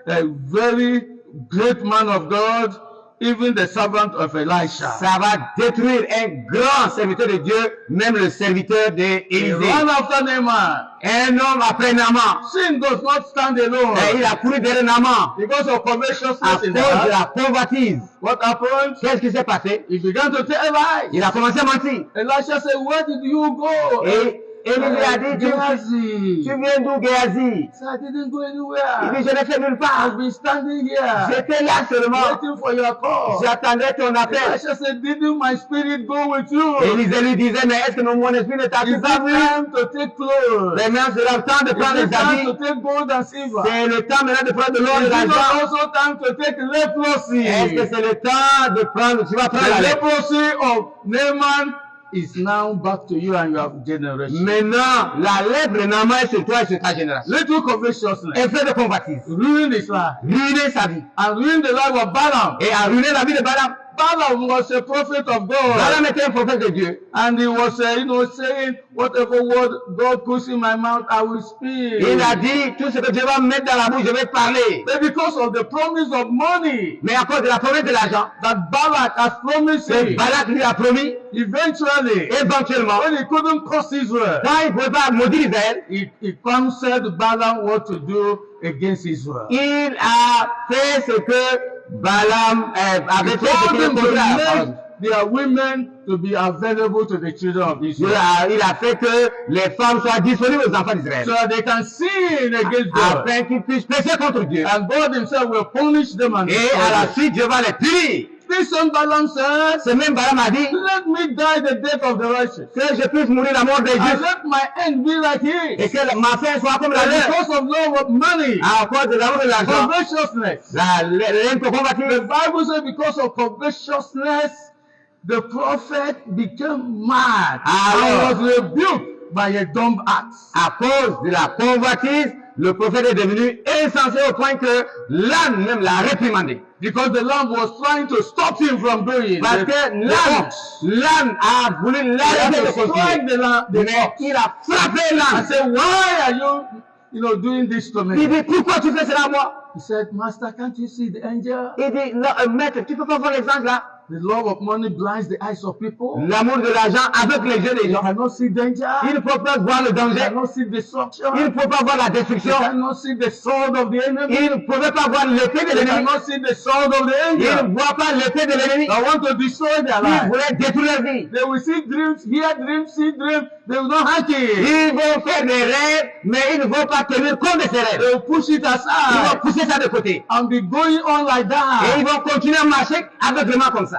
Speaker 2: a very great man of God, even the servant of Elisha.
Speaker 1: Ça va détruire un grand serviteur de Dieu, même le serviteur
Speaker 2: He
Speaker 1: d'Élisée.
Speaker 2: ran after Naaman.
Speaker 1: Un homme après Naaman.
Speaker 2: Sin does not stand alone.
Speaker 1: Et il a couru derrière Naaman
Speaker 2: Because of
Speaker 1: à
Speaker 2: covetousness
Speaker 1: cause
Speaker 2: in
Speaker 1: de
Speaker 2: the heart.
Speaker 1: la convoitise.
Speaker 2: What happened?
Speaker 1: Qu'est-ce qui s'est passé?
Speaker 2: He began to tell lies.
Speaker 1: Il a commencé à mentir.
Speaker 2: Elisha said, where did you go?
Speaker 1: Et Élie lui a dit, tu
Speaker 2: Gehazi.
Speaker 1: viens d'où, Géasi?
Speaker 2: So I didn't go
Speaker 1: Il
Speaker 2: anywhere.
Speaker 1: dit, je n'ai fait nulle part.
Speaker 2: I've been standing here,
Speaker 1: J'étais là seulement.
Speaker 2: waiting for your call.
Speaker 1: J'attendais ton appel.
Speaker 2: Elisha said, didn't my spirit go with you?
Speaker 1: Élisée lui disait, mais est-ce que mon esprit ne t'a
Speaker 2: Is
Speaker 1: pas
Speaker 2: it
Speaker 1: vu?
Speaker 2: time to take clothes?
Speaker 1: Maintenant, c'est le temps de
Speaker 2: Is
Speaker 1: prendre les
Speaker 2: it time to
Speaker 1: habits.
Speaker 2: take gold and silver?
Speaker 1: C'est le temps maintenant de prendre de l'or et
Speaker 2: Is
Speaker 1: de
Speaker 2: it not
Speaker 1: l'argent.
Speaker 2: also time to take leprosy?
Speaker 1: Est-ce que c'est le temps de prendre, tu vas prendre la
Speaker 2: The
Speaker 1: lèpre.
Speaker 2: leprosy of Naaman is now back to you and your generation.
Speaker 1: Maintenant, la lèpre de Naaman est sur toi et sur ta génération.
Speaker 2: Little covetousness
Speaker 1: Effet de convoitise.
Speaker 2: ruined his life
Speaker 1: Ruiner sa vie.
Speaker 2: and ruined the life of Balaam.
Speaker 1: Et a ruiné la vie de Balaam.
Speaker 2: Balaam was a prophet of God,
Speaker 1: Balaam était un prophète de Dieu.
Speaker 2: and he was, saying, whatever word God puts in my mouth, I will speak.
Speaker 1: Il a dit, tout ce que Dieu va me mettre dans la bouche, je vais parler.
Speaker 2: But because of the promise of money
Speaker 1: Mais à cause de la promesse de l'argent,
Speaker 2: that Balak has promised
Speaker 1: que
Speaker 2: him,
Speaker 1: Balak lui a promis,
Speaker 2: eventually,
Speaker 1: éventuellement,
Speaker 2: when he couldn't curse Israel,
Speaker 1: quand il ne pouvait pas maudire Israël,
Speaker 2: he counselled Balaam what to do against Israel.
Speaker 1: il a fait ce que Balaam avait
Speaker 2: He
Speaker 1: fait, ce
Speaker 2: told
Speaker 1: qu'il
Speaker 2: them to
Speaker 1: contraire.
Speaker 2: make their women to be available to the children of
Speaker 1: Dieu
Speaker 2: Israel,
Speaker 1: il a fait que les femmes soient disponibles aux enfants d'Israël.
Speaker 2: so that they can sin against God.
Speaker 1: Afin qu'ils puissent pécher contre Dieu.
Speaker 2: And God himself will punish them and
Speaker 1: Et
Speaker 2: destroy
Speaker 1: à la
Speaker 2: them.
Speaker 1: suite, Dieu va les punir.
Speaker 2: This son Balaam said,
Speaker 1: Ce même Balaam a dit
Speaker 2: let me die the death of the righteous,
Speaker 1: que je puisse mourir la mort des
Speaker 2: and
Speaker 1: justes
Speaker 2: let my end be like
Speaker 1: et
Speaker 2: his.
Speaker 1: que ma fin soit comme la
Speaker 2: And
Speaker 1: leur.
Speaker 2: because of love of money,
Speaker 1: À cause de l'amour de l'argent,
Speaker 2: covetousness,
Speaker 1: la laine
Speaker 2: the
Speaker 1: convoitise.
Speaker 2: Bible says because of covetousness, the prophet became mad and was rebuked by a dumb axe.
Speaker 1: À cause de la convoitise, le prophète est devenu insensé au point que l'âne même l'a réprimandé.
Speaker 2: Because the lamb was trying to stop him from doing
Speaker 1: Parce
Speaker 2: the
Speaker 1: que
Speaker 2: ox.
Speaker 1: l'âne a voulu
Speaker 2: He had
Speaker 1: l'arrêter
Speaker 2: to
Speaker 1: de
Speaker 2: strike
Speaker 1: continuer.
Speaker 2: the
Speaker 1: Mais
Speaker 2: ox.
Speaker 1: il a frappé
Speaker 2: I
Speaker 1: l'âne.
Speaker 2: said, why are you doing this to
Speaker 1: Il
Speaker 2: me?
Speaker 1: dit, pourquoi tu fais cela à moi?
Speaker 2: He said, Master, can't you see the angel?
Speaker 1: Il dit, non, maître, tu peux pas voir les anges là?
Speaker 2: The love of money blinds the eyes of people.
Speaker 1: L'amour de l'argent aveugle les yeux des
Speaker 2: You
Speaker 1: gens.
Speaker 2: cannot see danger.
Speaker 1: Il ne peut pas voir le
Speaker 2: You
Speaker 1: danger.
Speaker 2: cannot see destruction.
Speaker 1: Il ne peut pas voir la
Speaker 2: You
Speaker 1: destruction.
Speaker 2: cannot see the sword of the enemy.
Speaker 1: Il ne pouvait pas voir l'épée de
Speaker 2: You
Speaker 1: l'ennemi.
Speaker 2: cannot see the sword of the
Speaker 1: Il
Speaker 2: angel.
Speaker 1: ne voit pas l'épée de l'ennemi.
Speaker 2: I want to destroy their
Speaker 1: Il
Speaker 2: life.
Speaker 1: voulait détruire leur vie.
Speaker 2: They will see dreams, hear dreams, see dreams. They will not hack it.
Speaker 1: Ils vont faire des rêves, mais ils ne vont pas tenir compte de ces rêves.
Speaker 2: They will push it
Speaker 1: Ils vont
Speaker 2: aside
Speaker 1: pousser ça de côté.
Speaker 2: and be going on like
Speaker 1: Et ils
Speaker 2: that,
Speaker 1: vont continuer à marcher aveuglément comme ça.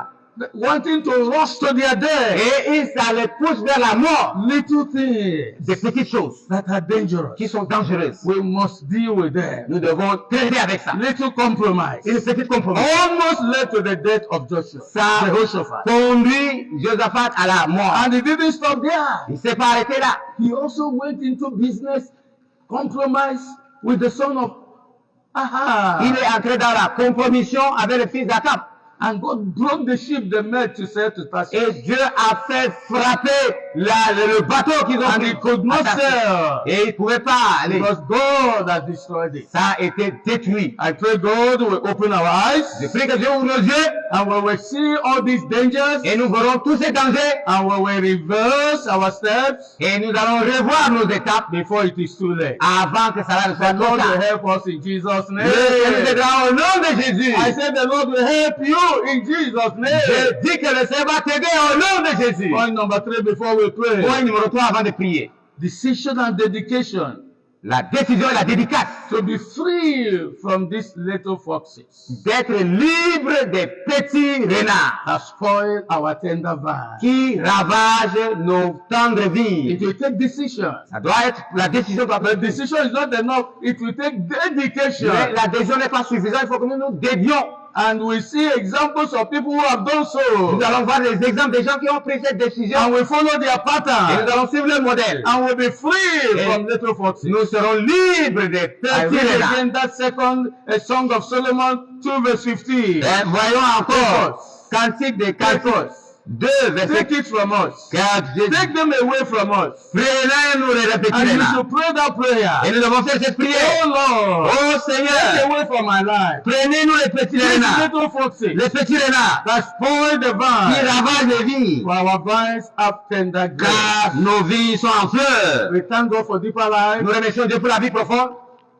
Speaker 2: wanting to rush to their death.
Speaker 1: Et ça les pousse vers la mort.
Speaker 2: Little things
Speaker 1: Des petites choses
Speaker 2: that are dangerous.
Speaker 1: qui sont dangereuses.
Speaker 2: We must deal with them.
Speaker 1: Nous devons traiter avec ça.
Speaker 2: Little compromise
Speaker 1: Une petite compromis.
Speaker 2: almost led to the death of Joshua.
Speaker 1: Ça
Speaker 2: Jehoshaphat.
Speaker 1: conduit Josaphat à la mort.
Speaker 2: And he didn't stop there.
Speaker 1: Il ne s'est pas arrêté là.
Speaker 2: He also went into business compromise with the son of
Speaker 1: Il
Speaker 2: Ahab.
Speaker 1: est entré dans la compromission avec le fils d'Akab.
Speaker 2: And God broke the ship they made to sail to Tarshish.
Speaker 1: Et Dieu a fait frapper le bateau qu'ils ont
Speaker 2: And
Speaker 1: pris.
Speaker 2: he could not sail
Speaker 1: Et ils ne pouvaient pas aller.
Speaker 2: because God had destroyed it.
Speaker 1: Ça a été détruit.
Speaker 2: I pray God will open our eyes
Speaker 1: Je prie que Dieu ouvre nos yeux
Speaker 2: and we will see all these dangers
Speaker 1: et nous verrons tous ces dangers
Speaker 2: and we will reverse our steps
Speaker 1: et nous allons revoir nos étapes
Speaker 2: before it is too late.
Speaker 1: avant que ça ne soit
Speaker 2: The
Speaker 1: trop
Speaker 2: Lord will
Speaker 1: tard.
Speaker 2: help us in Jesus'
Speaker 1: Dieu nous
Speaker 2: name.
Speaker 1: aidera au nom de Jésus.
Speaker 2: I said the Lord will help you in Jesus' name.
Speaker 1: Je dis que le Seigneur va t'aider au nom de Jésus.
Speaker 2: Point number 3 before we pray.
Speaker 1: Point numéro 3 avant de prier.
Speaker 2: Decision and dedication
Speaker 1: La décision et la dédicace
Speaker 2: to be free from these little foxes
Speaker 1: d'être libre des petits renards
Speaker 2: have spoiled our tender vine.
Speaker 1: qui ravagent nos tendres
Speaker 2: It
Speaker 1: vies.
Speaker 2: will take decision.
Speaker 1: Ça doit être, la décision doit
Speaker 2: The
Speaker 1: être
Speaker 2: decision is not enough. It will take dedication.
Speaker 1: Mais la décision n'est pas suffisante, il faut que nous nous dédions.
Speaker 2: And we see examples of people who have done so.
Speaker 1: Nous allons voir des exemples des gens qui ont pris cette décision
Speaker 2: And we follow their
Speaker 1: et nous
Speaker 2: pattern.
Speaker 1: allons suivre le modèle.
Speaker 2: And we'll be free
Speaker 1: Et
Speaker 2: from little foxes.
Speaker 1: nous serons libres des
Speaker 2: I
Speaker 1: petits
Speaker 2: read
Speaker 1: renards.
Speaker 2: again that second Song of Solomon 2 verse 15.
Speaker 1: Voyons encore Cantique des Cantos 2, verset
Speaker 2: Take it from us.
Speaker 1: 4.
Speaker 2: Take them away from us.
Speaker 1: Prenez-nous les petits
Speaker 2: And you
Speaker 1: renards.
Speaker 2: should pray that prayer.
Speaker 1: Et nous devons faire cette prière.
Speaker 2: Oh Lord,
Speaker 1: Oh
Speaker 2: take
Speaker 1: Seigneur,
Speaker 2: away from my life
Speaker 1: prenez-nous les petits
Speaker 2: these
Speaker 1: renards.
Speaker 2: little foxes
Speaker 1: Les petits renards
Speaker 2: that spoil the
Speaker 1: qui
Speaker 2: vine.
Speaker 1: ravagent les vies.
Speaker 2: For our vines have tender grace.
Speaker 1: Car nos vies sont en fleurs.
Speaker 2: We thank God for deeper life.
Speaker 1: Nous remercions Dieu pour la vie profonde.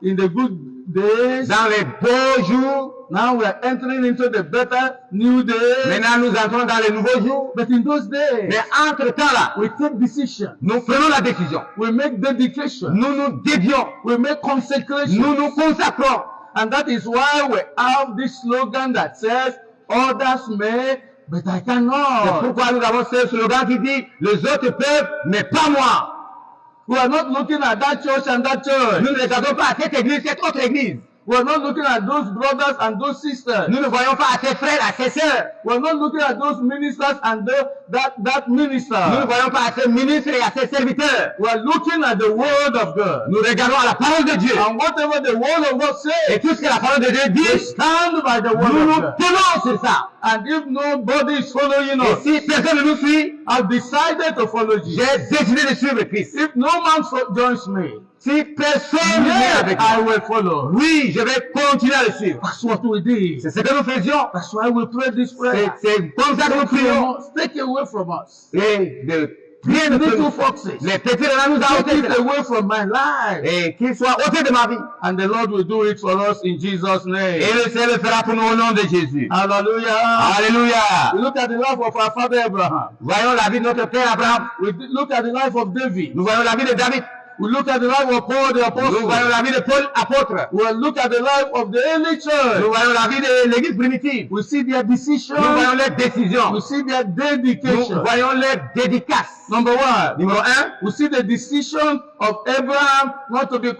Speaker 2: in the good days.
Speaker 1: dans les beaux jours.
Speaker 2: Now we are entering into the better new days.
Speaker 1: Maintenant, nous entrons dans les nouveaux jours.
Speaker 2: But in those days,
Speaker 1: Mais entre-temps là,
Speaker 2: we take decision.
Speaker 1: nous prenons la décision.
Speaker 2: We make dedication.
Speaker 1: Nous nous dédions.
Speaker 2: We make consecration.
Speaker 1: Nous nous consacrons.
Speaker 2: And that is why we have this slogan that says, others may, but I
Speaker 1: C'est
Speaker 2: cannot.
Speaker 1: pourquoi nous avons ce slogan qui dit, les autres peuvent, mais pas moi.
Speaker 2: We are not looking at that church and that church.
Speaker 1: Nous ne regardons pas à cette église, cette autre église.
Speaker 2: We are not looking at those brothers and those sisters.
Speaker 1: Nous ne voyons pas à ses frères, à ses sœurs.
Speaker 2: We are not looking at those ministers and that minister.
Speaker 1: Nous ne voyons pas à ses ministres et à ses serviteurs.
Speaker 2: We are looking at the word of God.
Speaker 1: Nous regardons à la parole de Dieu.
Speaker 2: And whatever the word of God
Speaker 1: Et
Speaker 2: says,
Speaker 1: tout ce que la parole de Dieu
Speaker 2: we
Speaker 1: dit,
Speaker 2: stand by the
Speaker 1: nous
Speaker 2: word
Speaker 1: nous
Speaker 2: of God.
Speaker 1: tenons sur ça.
Speaker 2: And if nobody is following
Speaker 1: Et
Speaker 2: us,
Speaker 1: si personne ne nous suit,
Speaker 2: I've decided to follow Jesus.
Speaker 1: j'ai décidé de suivre Christ.
Speaker 2: If no man joins me,
Speaker 1: Si personne ne vient
Speaker 2: yes,
Speaker 1: avec
Speaker 2: I
Speaker 1: moi,
Speaker 2: will follow.
Speaker 1: oui, je vais continuer à le suivre.
Speaker 2: That's what we did.
Speaker 1: C'est ce que nous faisions.
Speaker 2: That's why we pray this prayer.
Speaker 1: C'est comme ça que nous prions.
Speaker 2: Take it away from us.
Speaker 1: Et de prier de
Speaker 2: Little
Speaker 1: nous.
Speaker 2: foxes.
Speaker 1: Les petits renards nous ont
Speaker 2: Take
Speaker 1: ôté
Speaker 2: it
Speaker 1: cela.
Speaker 2: away from my life.
Speaker 1: Et qu'ils soient ôtés de ma vie.
Speaker 2: And the Lord will do it for us in Jesus' name.
Speaker 1: Et le Seigneur le fera pour nous au nom de Jésus.
Speaker 2: Hallelujah.
Speaker 1: Alléluia.
Speaker 2: We look at the life of our father Abraham.
Speaker 1: Voyons la vie de notre père Abraham.
Speaker 2: We look at the life of David.
Speaker 1: Nous voyons la vie de David.
Speaker 2: We look at the life of Paul the
Speaker 1: Nous
Speaker 2: apostle.
Speaker 1: voyons la vie de Paul, apôtre.
Speaker 2: We look at the life of the early
Speaker 1: Nous
Speaker 2: church.
Speaker 1: voyons la vie de l'église primitive.
Speaker 2: We see their decision.
Speaker 1: Nous voyons leurs décisions.
Speaker 2: We see their
Speaker 1: Nous
Speaker 2: dedication.
Speaker 1: voyons leurs dédicaces.
Speaker 2: Number one,
Speaker 1: Numéro 1,
Speaker 2: we see the decision of Abraham not to be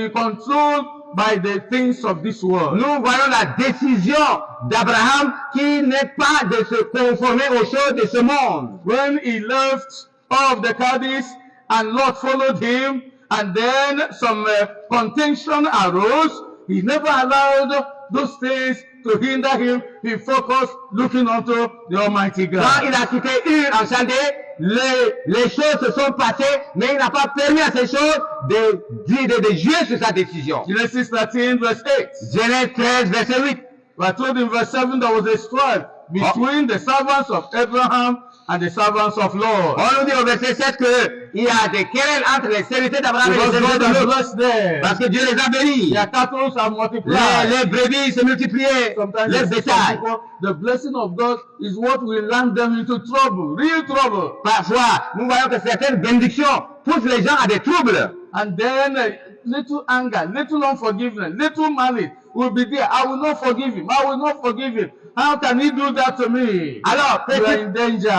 Speaker 2: controlled by the things of this world.
Speaker 1: nous voyons la décision d'Abraham qui n'est pas de se conformer aux choses de ce monde.
Speaker 2: When he left of the Cadiz and Lot followed him, and then some contention arose, he never allowed those things to hinder him. He focused looking unto the Almighty
Speaker 1: Quand
Speaker 2: God.
Speaker 1: il a quitté Ur en Chaldée, les choses se sont passées, mais il n'a pas permis à ces choses de jouer sur sa décision.
Speaker 2: Genesis 13 verse 8.
Speaker 1: Genèse 13, verset 8.
Speaker 2: We are told in verse 7 there was a strife between the servants of Abraham and the servants of Lot.
Speaker 1: On nous dit au verset 7 qu'il y a des querelles entre les serviteurs d'Abraham et les
Speaker 2: Because
Speaker 1: serviteurs
Speaker 2: God
Speaker 1: de
Speaker 2: has
Speaker 1: Lot.
Speaker 2: blessed them.
Speaker 1: Parce que Dieu les a bénis.
Speaker 2: Their cattle are multiplied.
Speaker 1: Les brebis se multipliaient,
Speaker 2: Sometimes
Speaker 1: les
Speaker 2: you see some
Speaker 1: bétails.
Speaker 2: people, the blessing of God is what will land them into trouble, real trouble.
Speaker 1: Parfois, nous voyons que certaines bénédictions poussent les gens à des troubles.
Speaker 2: And then little anger, little unforgiveness, little malice will be there. I will not forgive him. I will not forgive him. How can he do that to me?
Speaker 1: Alors,
Speaker 2: You are
Speaker 1: petite
Speaker 2: in danger.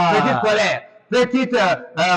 Speaker 1: colère, petite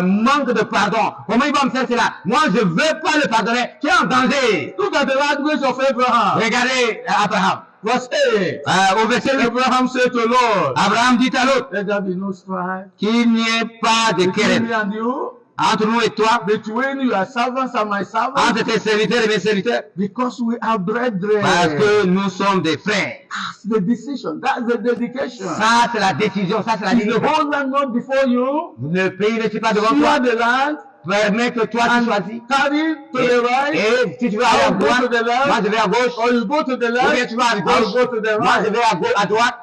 Speaker 1: manque de pardon. Comment il va me faire cela? Moi, je ne veux pas le pardonner. Tu es en danger.
Speaker 2: Look at the language of Abraham.
Speaker 1: Regardez Abraham.
Speaker 2: Verse 8.
Speaker 1: Au verset 8,
Speaker 2: Abraham said to Lord,
Speaker 1: Abraham dit à l'autre
Speaker 2: let there be no strife
Speaker 1: qu'il n'y ait pas de
Speaker 2: between me
Speaker 1: querelle
Speaker 2: and you,
Speaker 1: entre nous et toi,
Speaker 2: between your servants and my servants,
Speaker 1: entre tes serviteurs et mes serviteurs,
Speaker 2: because we are brethren.
Speaker 1: parce que nous sommes des frères.
Speaker 2: That's the decision. That's the dedication.
Speaker 1: Ça, c'est la décision. Ça, c'est la
Speaker 2: Is the
Speaker 1: décision.
Speaker 2: whole land not before you?
Speaker 1: Le pays ne est pas devant
Speaker 2: Share
Speaker 1: toi.
Speaker 2: the land
Speaker 1: Permets que toi, tu
Speaker 2: and
Speaker 1: choisis.
Speaker 2: carry to the right.
Speaker 1: Et si tu vas aller à
Speaker 2: I'll go to
Speaker 1: droite,
Speaker 2: the left.
Speaker 1: moi je vais à gauche.
Speaker 2: Or you go to the
Speaker 1: Ou bien
Speaker 2: left.
Speaker 1: tu vas à
Speaker 2: I'll
Speaker 1: gauche,
Speaker 2: go to the
Speaker 1: moi je
Speaker 2: right.
Speaker 1: vais à droite.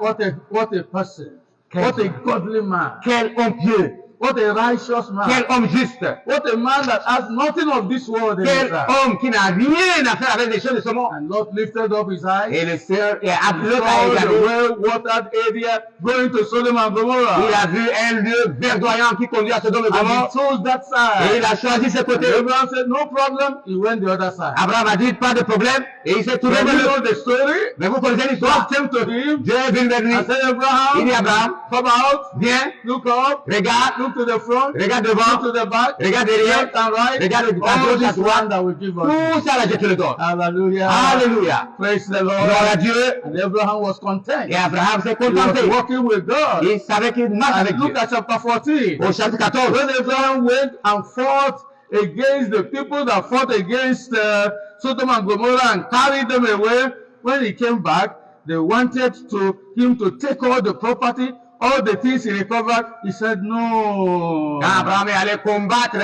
Speaker 2: What a person.
Speaker 1: Quel
Speaker 2: What a
Speaker 1: homme.
Speaker 2: godly man.
Speaker 1: Quel homme pieux.
Speaker 2: What a righteous man.
Speaker 1: Quel homme juste.
Speaker 2: What a man that has nothing of this world in his
Speaker 1: Quel
Speaker 2: life.
Speaker 1: homme qui n'a rien à faire avec les choses de ce monde.
Speaker 2: And Lot lifted up his eyes.
Speaker 1: Et le Seigneur, et l'autre a
Speaker 2: Saw the
Speaker 1: regardé.
Speaker 2: well-watered area going to Sodom and Gomorrah.
Speaker 1: Il a vu un lieu verdoyant qui conduit à Sodome et
Speaker 2: And
Speaker 1: Gomorrhe.
Speaker 2: he chose that
Speaker 1: Et il
Speaker 2: side.
Speaker 1: a choisi ce côté.
Speaker 2: And Abraham said, no problem. He went the other side.
Speaker 1: Abraham a dit pas de problème. Et il s'est tourné
Speaker 2: But
Speaker 1: vers
Speaker 2: you know
Speaker 1: l'autre.
Speaker 2: the story?
Speaker 1: Mais vous connaissez l'histoire.
Speaker 2: God came to him
Speaker 1: Dieu est venu vers lui.
Speaker 2: and said,
Speaker 1: Il
Speaker 2: Abraham,
Speaker 1: dit Abraham,
Speaker 2: come out,
Speaker 1: viens,
Speaker 2: look up,
Speaker 1: regarde,
Speaker 2: look to the front,
Speaker 1: regarde
Speaker 2: look
Speaker 1: devant,
Speaker 2: to the back,
Speaker 1: regarde derrière,
Speaker 2: left and right.
Speaker 1: regarde à
Speaker 2: All
Speaker 1: gauche, à
Speaker 2: this
Speaker 1: droite.
Speaker 2: land that will give us.
Speaker 1: Tout ça là, je te le donne.
Speaker 2: Hallelujah.
Speaker 1: Alléluia.
Speaker 2: Praise the
Speaker 1: Gloire à
Speaker 2: Lord.
Speaker 1: Dieu.
Speaker 2: And Abraham was content.
Speaker 1: Et Abraham s'est
Speaker 2: He was
Speaker 1: contenté.
Speaker 2: walking with God.
Speaker 1: Il savait qu'il marche
Speaker 2: And
Speaker 1: avec Dieu.
Speaker 2: look at chapter 14.
Speaker 1: Au chapitre 14,
Speaker 2: When Abraham went and fought against the people that fought against Sodom and Gomorrah and carried them away, when he came back, they wanted him to take all the property, all the things he recovered. He said, no.
Speaker 1: quand Abraham est allé combattre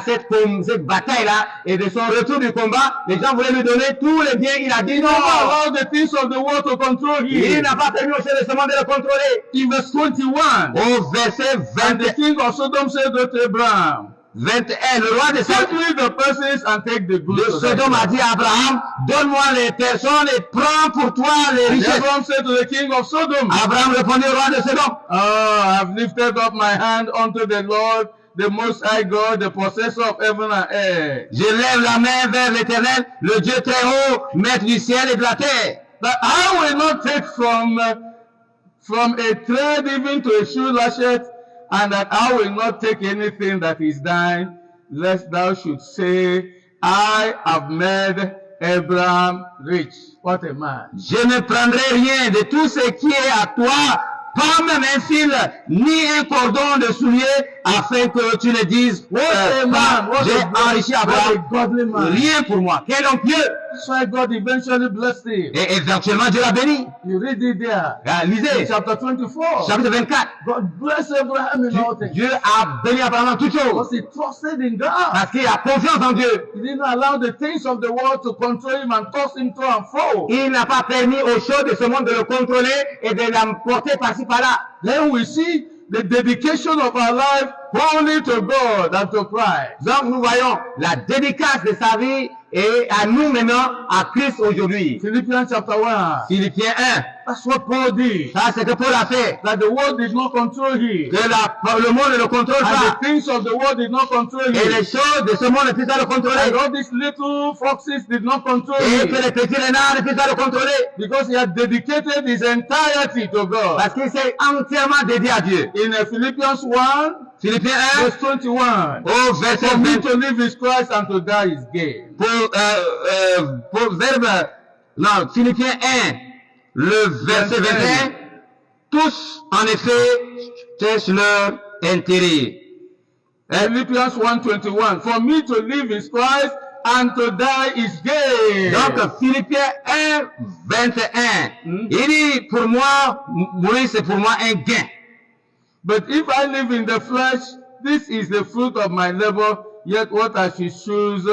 Speaker 1: cette bataille-là, et de son retour du combat, les gens voulaient lui donner tous les biens. Il a dit non.
Speaker 2: Never allow the things of the world to control
Speaker 1: Il
Speaker 2: him.
Speaker 1: n'a pas permis au chef de ce monde de le contrôler.
Speaker 2: In verse 21,
Speaker 1: Au verset
Speaker 2: and the
Speaker 1: 21,
Speaker 2: king of Sodom said to Abraham,
Speaker 1: 21, le roi de
Speaker 2: Take
Speaker 1: Sodome
Speaker 2: me the persons and take the goods. to
Speaker 1: a
Speaker 2: thyself.
Speaker 1: dit à Abraham, donne-moi les personnes et prends pour toi les
Speaker 2: And
Speaker 1: richesses.
Speaker 2: Abraham said to the king of Sodom,
Speaker 1: Abraham répondit au roi de Sodome,
Speaker 2: I have lifted up my hand unto the Lord, the Most High God, the possessor of heaven and earth.
Speaker 1: je lève la main vers l'Éternel, le Dieu très haut, maître du ciel et de la terre.
Speaker 2: That I will not take from a thread even to a shoe latchet, and that I will not take anything that is thine, lest thou should say, I have made Abraham rich. What a man.
Speaker 1: Je ne prendrai rien de tout ce qui est à toi, pas même un fil, ni un cordon de soulier, afin que tu ne dises,
Speaker 2: What a man.
Speaker 1: j'ai enrichi
Speaker 2: What a
Speaker 1: Abraham,
Speaker 2: godly man.
Speaker 1: rien pour moi. Quel homme pieux!
Speaker 2: That's why God eventually blessed him.
Speaker 1: Et éventuellement Dieu l'a béni.
Speaker 2: You read it there. In
Speaker 1: Lisez,
Speaker 2: chapter 24.
Speaker 1: chapitre 24.
Speaker 2: God blessed Abraham in all things.
Speaker 1: Dieu a béni Abraham en toutes choses,
Speaker 2: Because he trusted in God.
Speaker 1: parce qu'il a confiance en Dieu.
Speaker 2: He didn't allow the things of the world to control him and toss him to and fro.
Speaker 1: Il n'a pas permis aux choses de ce monde de le contrôler et de l'emporter par-ci par-là.
Speaker 2: Then we see the dedication of our life wholly to God and to Christ.
Speaker 1: Donc nous voyons la dédicace de sa vie et à nous maintenant, à Christ aujourd'hui.
Speaker 2: Philippians chapter 1.
Speaker 1: Philippiens 1,
Speaker 2: That's what Paul did.
Speaker 1: ça c'est que Paul a fait.
Speaker 2: That the world did not control him.
Speaker 1: Que le monde ne le contrôle
Speaker 2: And
Speaker 1: pas.
Speaker 2: the things of the world did not control
Speaker 1: Et les
Speaker 2: him.
Speaker 1: choses de ce monde ne puissent pas le contrôler.
Speaker 2: And all these little foxes did not control
Speaker 1: Et que
Speaker 2: him.
Speaker 1: les petits renards ne puissent pas le contrôler.
Speaker 2: Because he had dedicated his entirety to God.
Speaker 1: Parce qu'il s'est entièrement dédié à Dieu.
Speaker 2: In Philippians 1,
Speaker 1: Philippiens 1,
Speaker 2: verse 21.
Speaker 1: au verset
Speaker 2: For me
Speaker 1: 20.
Speaker 2: to live is Christ and to die is gain.
Speaker 1: Pour verbe, non, Philippiens 1, le verset 21, tous, en effet, cherchent leur intérêt.
Speaker 2: Philippians 1:21. For me to live is Christ and to die is gain.
Speaker 1: Donc, Philippiens 1, 21, il dit, pour moi, mourir c'est pour moi un gain.
Speaker 2: But if I live in the flesh, this is the fruit of my labor, yet what I should choose,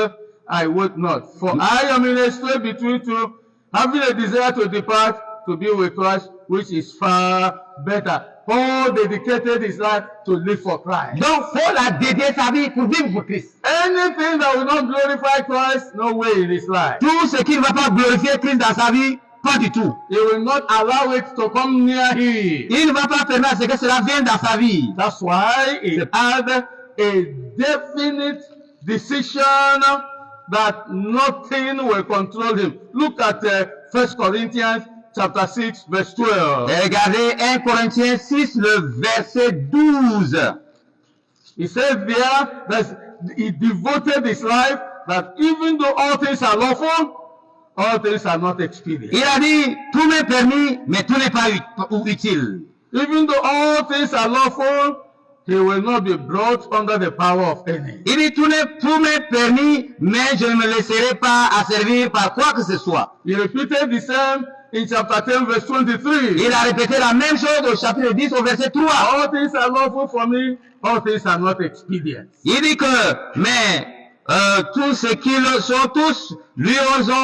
Speaker 2: I would not. For I am in a strait between two, having a desire to depart, to be with Christ, which is far better. Paul dedicated his life to live for Christ.
Speaker 1: Donc, Paul a dédié sa vie pour vivre pour Christ.
Speaker 2: Anything that will not glorify Christ, no way in his life.
Speaker 1: Tout ce qui ne va pas glorifier Christ dans sa vie, pas du tout.
Speaker 2: He will not allow it to come near him.
Speaker 1: Il ne va pas permettre que cela vienne dans sa vie.
Speaker 2: That's why he had a definite decision that nothing will control him. Look at 1 Corinthians chapter 6, verse 12.
Speaker 1: Et regardez 1 Corinthiens 6, le verset 12.
Speaker 2: He says there that he devoted his life that even though all things are lawful, all things are not expedient.
Speaker 1: Il a dit, tout m'est permis, mais tout n'est pas utile.
Speaker 2: Even though all things are lawful, he will not be brought under the power of any.
Speaker 1: Il dit, tout m'est permis, mais je ne me laisserai pas asservir par quoi que ce soit.
Speaker 2: He repeated the same in chapter 10, verse 23.
Speaker 1: Il a répété la même chose au chapitre 10, au verset 3.
Speaker 2: All things are lawful for me, all things are not expedient.
Speaker 1: Il dit que, mais tous ceux qui le sont tous, lui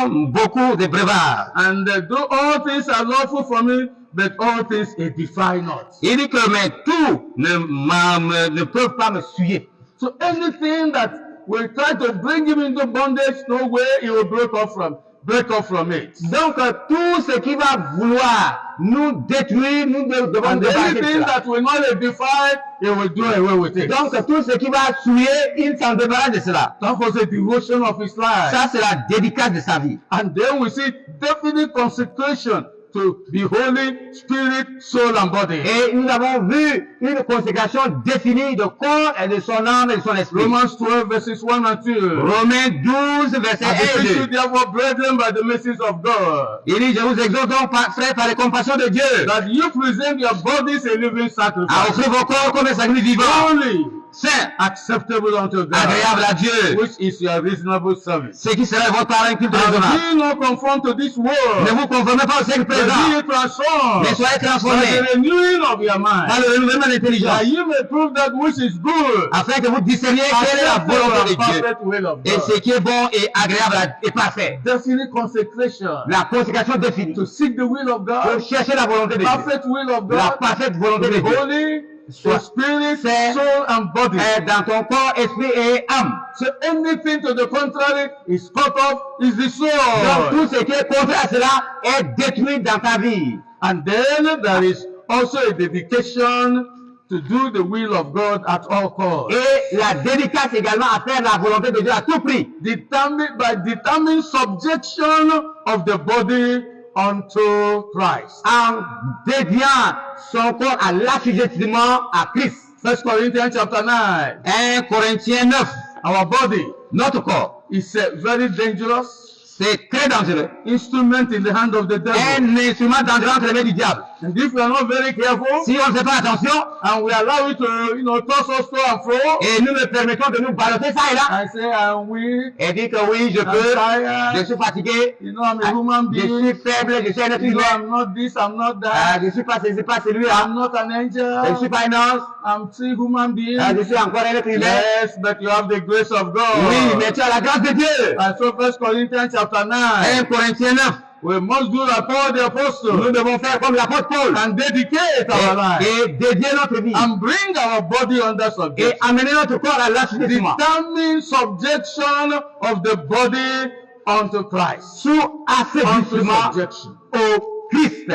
Speaker 1: ont beaucoup de brevard.
Speaker 2: And though all things are lawful for me, but all things edify not.
Speaker 1: Il dit que, mais tout ne peuvent pas me suyer.
Speaker 2: So anything that will try to bring him into bondage, no way he will break off from it.
Speaker 1: Donc, tout ce qui va vouloir nous détruire, nous devons
Speaker 2: And
Speaker 1: débarrasser de
Speaker 2: anything
Speaker 1: cela.
Speaker 2: that will not edify, he will do away with it.
Speaker 1: Donc, tout ce qui va souiller, il s'en débarrasse de cela.
Speaker 2: That was the devotion of his life.
Speaker 1: Ça, c'est la dédicace de sa vie.
Speaker 2: And then we see definite consecration to be holy, spirit, soul, and body.
Speaker 1: Et nous avons vu une consécration définie de corps et de son âme et de son esprit.
Speaker 2: Romans 12, verses 1 and 2.
Speaker 1: Romains 12, verset
Speaker 2: I
Speaker 1: 1
Speaker 2: beseech
Speaker 1: et
Speaker 2: you,
Speaker 1: 2.
Speaker 2: therefore, brethren, by the mercies of God,
Speaker 1: Il dit, je vous exhorte donc, frères, par les compassions de Dieu,
Speaker 2: that you present your bodies a living
Speaker 1: à
Speaker 2: sacrifice,
Speaker 1: offrir vos corps comme un sacrifice vivant,
Speaker 2: holy,
Speaker 1: saint,
Speaker 2: acceptable unto God,
Speaker 1: agréable à Dieu,
Speaker 2: which is your reasonable service.
Speaker 1: ce qui serait votre parent culte
Speaker 2: And
Speaker 1: raisonnable.
Speaker 2: be not conformed to this
Speaker 1: Ne
Speaker 2: world,
Speaker 1: vous conformez pas au siècle
Speaker 2: but
Speaker 1: présent,
Speaker 2: be ye transformed
Speaker 1: mais soyez
Speaker 2: by
Speaker 1: transformés
Speaker 2: the renewing of your mind,
Speaker 1: par le renouvellement de l'intelligence,
Speaker 2: that you may prove that which is good,
Speaker 1: afin que vous discerniez quelle est la
Speaker 2: acceptable
Speaker 1: volonté
Speaker 2: and
Speaker 1: de Dieu
Speaker 2: perfect will of
Speaker 1: et ce
Speaker 2: God.
Speaker 1: qui est bon et agréable et parfait.
Speaker 2: Definite consecration
Speaker 1: La consécration définie
Speaker 2: to seek the will of
Speaker 1: pour
Speaker 2: God,
Speaker 1: chercher la volonté de Dieu,
Speaker 2: perfect will of
Speaker 1: la
Speaker 2: God,
Speaker 1: parfaite volonté
Speaker 2: to
Speaker 1: de
Speaker 2: be
Speaker 1: Dieu,
Speaker 2: holy, the spirit,
Speaker 1: c'est
Speaker 2: soul, and body.
Speaker 1: dans ton corps, esprit et âme.
Speaker 2: So anything to the contrary is cut off, is
Speaker 1: Donc
Speaker 2: destroyed.
Speaker 1: tout ce qui est contraire à cela est détruit dans ta vie.
Speaker 2: And then there is also a dedication to do the will of God at all costs.
Speaker 1: Et la dédicace également à faire la volonté de Dieu à tout prix.
Speaker 2: Determined subjection of the body unto Christ.
Speaker 1: En dédiant son corps à l'assujettissement à Christ.
Speaker 2: 1 Corinthians chapter 9.
Speaker 1: 1 Corinthiens 9.
Speaker 2: Our body
Speaker 1: Notre corps,
Speaker 2: is a very dangerous
Speaker 1: c'est très dangereux.
Speaker 2: instrument in the hand of the devil.
Speaker 1: Un instrument dangereux entre les mains du diable.
Speaker 2: And if we are not very careful,
Speaker 1: Si on ne fait pas attention,
Speaker 2: and we allow it to, toss us to and fro,
Speaker 1: et nous le permettons de nous balloter ça et là,
Speaker 2: I say, I'm weak,
Speaker 1: et dit que oui, je peux, je suis fatigué,
Speaker 2: you know, I'm a human
Speaker 1: je
Speaker 2: being,
Speaker 1: suis faible, je suis un être
Speaker 2: you know,
Speaker 1: humain,
Speaker 2: I'm not this, I'm not that,
Speaker 1: je suis pas ceci, pas celui-là,
Speaker 2: I'm not an
Speaker 1: je
Speaker 2: angel,
Speaker 1: suis pas un ange,
Speaker 2: I'm still human being.
Speaker 1: je suis encore un être humain.
Speaker 2: Yes, but you have the grace of God.
Speaker 1: Oui, mais tu as la grâce de Dieu.
Speaker 2: And so 1 Corinthians chapter 9,
Speaker 1: 1 Corinthiens 9.
Speaker 2: we must do like Paul the
Speaker 1: Nous
Speaker 2: apostle
Speaker 1: devons faire comme l'apôtre Paul
Speaker 2: and dedicate our life
Speaker 1: et dédier notre vie
Speaker 2: and bring our body under
Speaker 1: et
Speaker 2: subjection.
Speaker 1: amener notre corps à l'assujettissement
Speaker 2: Determine subjection of the body unto Christ.
Speaker 1: sous
Speaker 2: Unto
Speaker 1: assujettissement
Speaker 2: subjection.
Speaker 1: au Christ.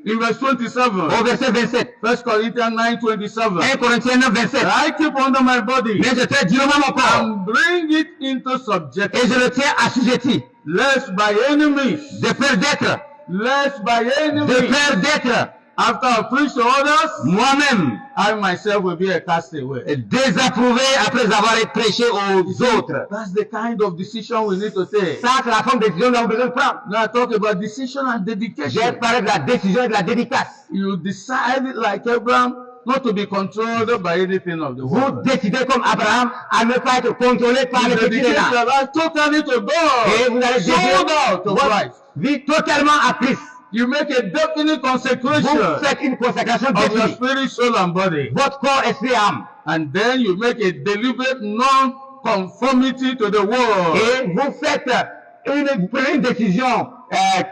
Speaker 2: In verse 27,
Speaker 1: Au verset 27.
Speaker 2: 1 Corinthians 9:27.
Speaker 1: 1 Corinthiens 9, 27.
Speaker 2: I keep under my body
Speaker 1: Mais je tiens durement mon corps
Speaker 2: and bring it into
Speaker 1: et
Speaker 2: subjection,
Speaker 1: je le tiens assujetti
Speaker 2: lest by any means,
Speaker 1: de peur d'être,
Speaker 2: lest by any means, after I preach to others,
Speaker 1: moi-même
Speaker 2: I myself will be a castaway.
Speaker 1: désapprouvé après avoir été prêché aux autres.
Speaker 2: That's the kind of decision we need to take.
Speaker 1: Ça, c'est la forme de décision que nous avons besoin de prendre.
Speaker 2: Now I talk about decision and
Speaker 1: J'ai
Speaker 2: dedication.
Speaker 1: parlé de la décision et de la dédicace.
Speaker 2: You decide like Abraham not to be controlled by anything of the
Speaker 1: Vous
Speaker 2: world.
Speaker 1: décidez comme Abraham à ne pas être contrôlé par les
Speaker 2: You
Speaker 1: petits
Speaker 2: dedicate
Speaker 1: là.
Speaker 2: your life totally to
Speaker 1: Et
Speaker 2: God.
Speaker 1: vous allez
Speaker 2: Sold out to
Speaker 1: dédier votre
Speaker 2: Christ.
Speaker 1: vie totalement à Christ.
Speaker 2: You make a definite
Speaker 1: Vous
Speaker 2: consecration
Speaker 1: faites une consécration
Speaker 2: of your
Speaker 1: définie.
Speaker 2: spirit, soul, and body.
Speaker 1: Votre corps, esprit et âme.
Speaker 2: And then you make a deliberate non-conformity to the world.
Speaker 1: Et vous faites vous prenez une décision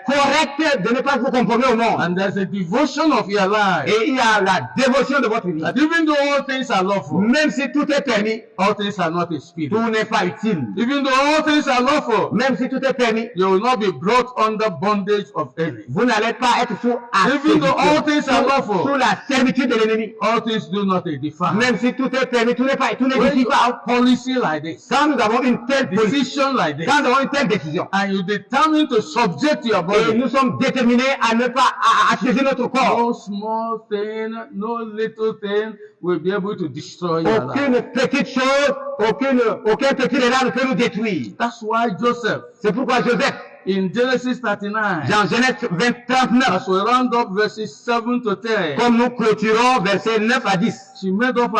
Speaker 1: correcte de ne pas vous conformer au monde.
Speaker 2: And there's a devotion of your life.
Speaker 1: Et il y a la dévotion de votre vie.
Speaker 2: That even though all things are lawful,
Speaker 1: Même si tout est permis,
Speaker 2: all things are not a spirit.
Speaker 1: tout n'est pas utile.
Speaker 2: Even though all things are lawful,
Speaker 1: Même si tout est permis,
Speaker 2: you will not be brought under bondage of enemy.
Speaker 1: vous n'allez pas être sous
Speaker 2: Even though all things are lawful,
Speaker 1: sous la servitude de l'ennemi.
Speaker 2: all things do not edify.
Speaker 1: Même si tout est permis, tout
Speaker 2: When
Speaker 1: n'édifie
Speaker 2: you
Speaker 1: pas.
Speaker 2: have policy like this,
Speaker 1: Quand nous avons une telle politique,
Speaker 2: decision like this,
Speaker 1: quand nous avons une telle décision,
Speaker 2: and you determine to subject your
Speaker 1: et
Speaker 2: body,
Speaker 1: nous sommes déterminés à ne pas accuser notre corps,
Speaker 2: no small thing, no little thing will be able to destroy your life.
Speaker 1: aucune petite chose, aucun petit élan ne peut nous détruire.
Speaker 2: That's why Joseph,
Speaker 1: C'est pourquoi Joseph,
Speaker 2: in Genesis 39,
Speaker 1: dans Genèse 39,
Speaker 2: as we round up verses 7 to 10,
Speaker 1: comme nous clôturons versets 9 à 10,
Speaker 2: he made up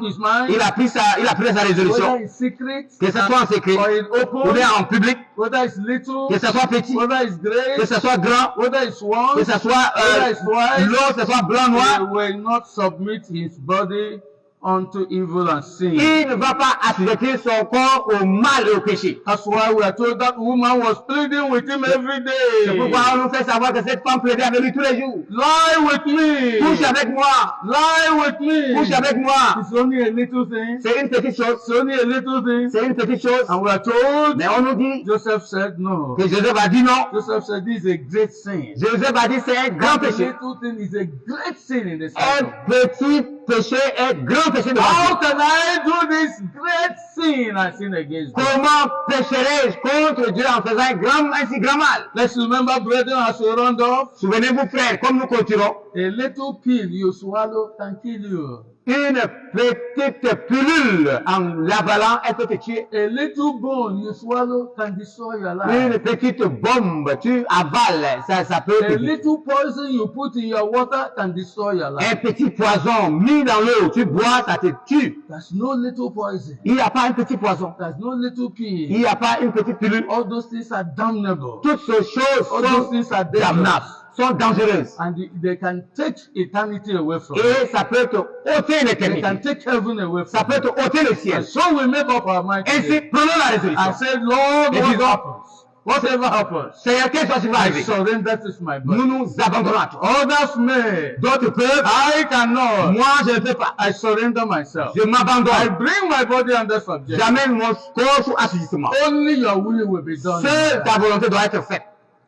Speaker 2: his mind,
Speaker 1: il a pris sa résolution,
Speaker 2: whether it's secret,
Speaker 1: que ce soit en secret,
Speaker 2: or in
Speaker 1: ou
Speaker 2: open,
Speaker 1: bien en public,
Speaker 2: whether it's little,
Speaker 1: que ce soit petit,
Speaker 2: whether it's
Speaker 1: que
Speaker 2: great,
Speaker 1: ce soit grand,
Speaker 2: whether it's one,
Speaker 1: que ce soit
Speaker 2: whether it's white,
Speaker 1: l'eau, que ce soit blanc,
Speaker 2: he
Speaker 1: noir,
Speaker 2: will not submit his body unto evil and sin.
Speaker 1: il ne va pas assujettir son corps au mal et au péché.
Speaker 2: That's why we are told that woman was pleading with him every
Speaker 1: C'est
Speaker 2: day.
Speaker 1: pourquoi on nous fait savoir que cette femme plaidait avec lui tous les jours.
Speaker 2: Lie with me.
Speaker 1: Couche avec moi,
Speaker 2: Lie with me.
Speaker 1: couche avec moi.
Speaker 2: It's only a little thing.
Speaker 1: C'est une petite chose,
Speaker 2: It's only a little thing.
Speaker 1: c'est une petite chose.
Speaker 2: And we are told,
Speaker 1: Mais on nous dit
Speaker 2: Joseph said no.
Speaker 1: que Joseph a dit non.
Speaker 2: Joseph said this is a great sin.
Speaker 1: Joseph a dit c'est un grand
Speaker 2: A
Speaker 1: péché.
Speaker 2: little thing is a great sin in the sight
Speaker 1: Un
Speaker 2: of God.
Speaker 1: petit péché est grand péché de
Speaker 2: How
Speaker 1: Dieu.
Speaker 2: can I do this great sin and sin against God?
Speaker 1: Comment pécherai-je contre Dieu en faisant un si grand mal?
Speaker 2: Let's remember, brethren, as we round off,
Speaker 1: Souvenez-vous, frères, comme nous continuons,
Speaker 2: a little pill you swallow can kill you.
Speaker 1: une petite pilule en l'avalant, elle peut te tuer.
Speaker 2: A little bone you swallow can destroy your life.
Speaker 1: Une petite bombe, tu avales, ça peut
Speaker 2: A
Speaker 1: te tuer.
Speaker 2: little poison you put in your water can destroy your
Speaker 1: Un
Speaker 2: life.
Speaker 1: petit poison mis dans l'eau, tu bois, ça te tue.
Speaker 2: There's no little poison.
Speaker 1: Il n'y a pas un petit poison.
Speaker 2: There's no little
Speaker 1: Il
Speaker 2: pill.
Speaker 1: n'y a pas une petite pilule.
Speaker 2: All those things are damnable.
Speaker 1: Toutes ces choses
Speaker 2: All those
Speaker 1: sont
Speaker 2: things are dangerous.
Speaker 1: damnables, sont dangereuses.
Speaker 2: And they can take eternity away from you.
Speaker 1: Et ça peut te ôter
Speaker 2: They
Speaker 1: l'éternité.
Speaker 2: can take heaven away
Speaker 1: Ça
Speaker 2: from
Speaker 1: peut
Speaker 2: you.
Speaker 1: te ôter le
Speaker 2: And
Speaker 1: ciel.
Speaker 2: so we make up our mind
Speaker 1: Ainsi,
Speaker 2: today
Speaker 1: prenons la
Speaker 2: and
Speaker 1: résolution.
Speaker 2: say, Lord,
Speaker 1: Et
Speaker 2: what
Speaker 1: disons,
Speaker 2: happens whatever happens,
Speaker 1: Seigneur, quelque chose qui va
Speaker 2: I
Speaker 1: arriver.
Speaker 2: surrender to my
Speaker 1: Nous
Speaker 2: body.
Speaker 1: nous abandonnons à toi.
Speaker 2: Others may,
Speaker 1: D'autres peuvent.
Speaker 2: I cannot.
Speaker 1: Moi, je ne peux pas.
Speaker 2: I surrender myself.
Speaker 1: Je
Speaker 2: I
Speaker 1: m'abandonne.
Speaker 2: bring my body under subjection.
Speaker 1: J'amène mon corps sous assujettissement.
Speaker 2: Only your will be done.
Speaker 1: Seule ta volonté doit être faite.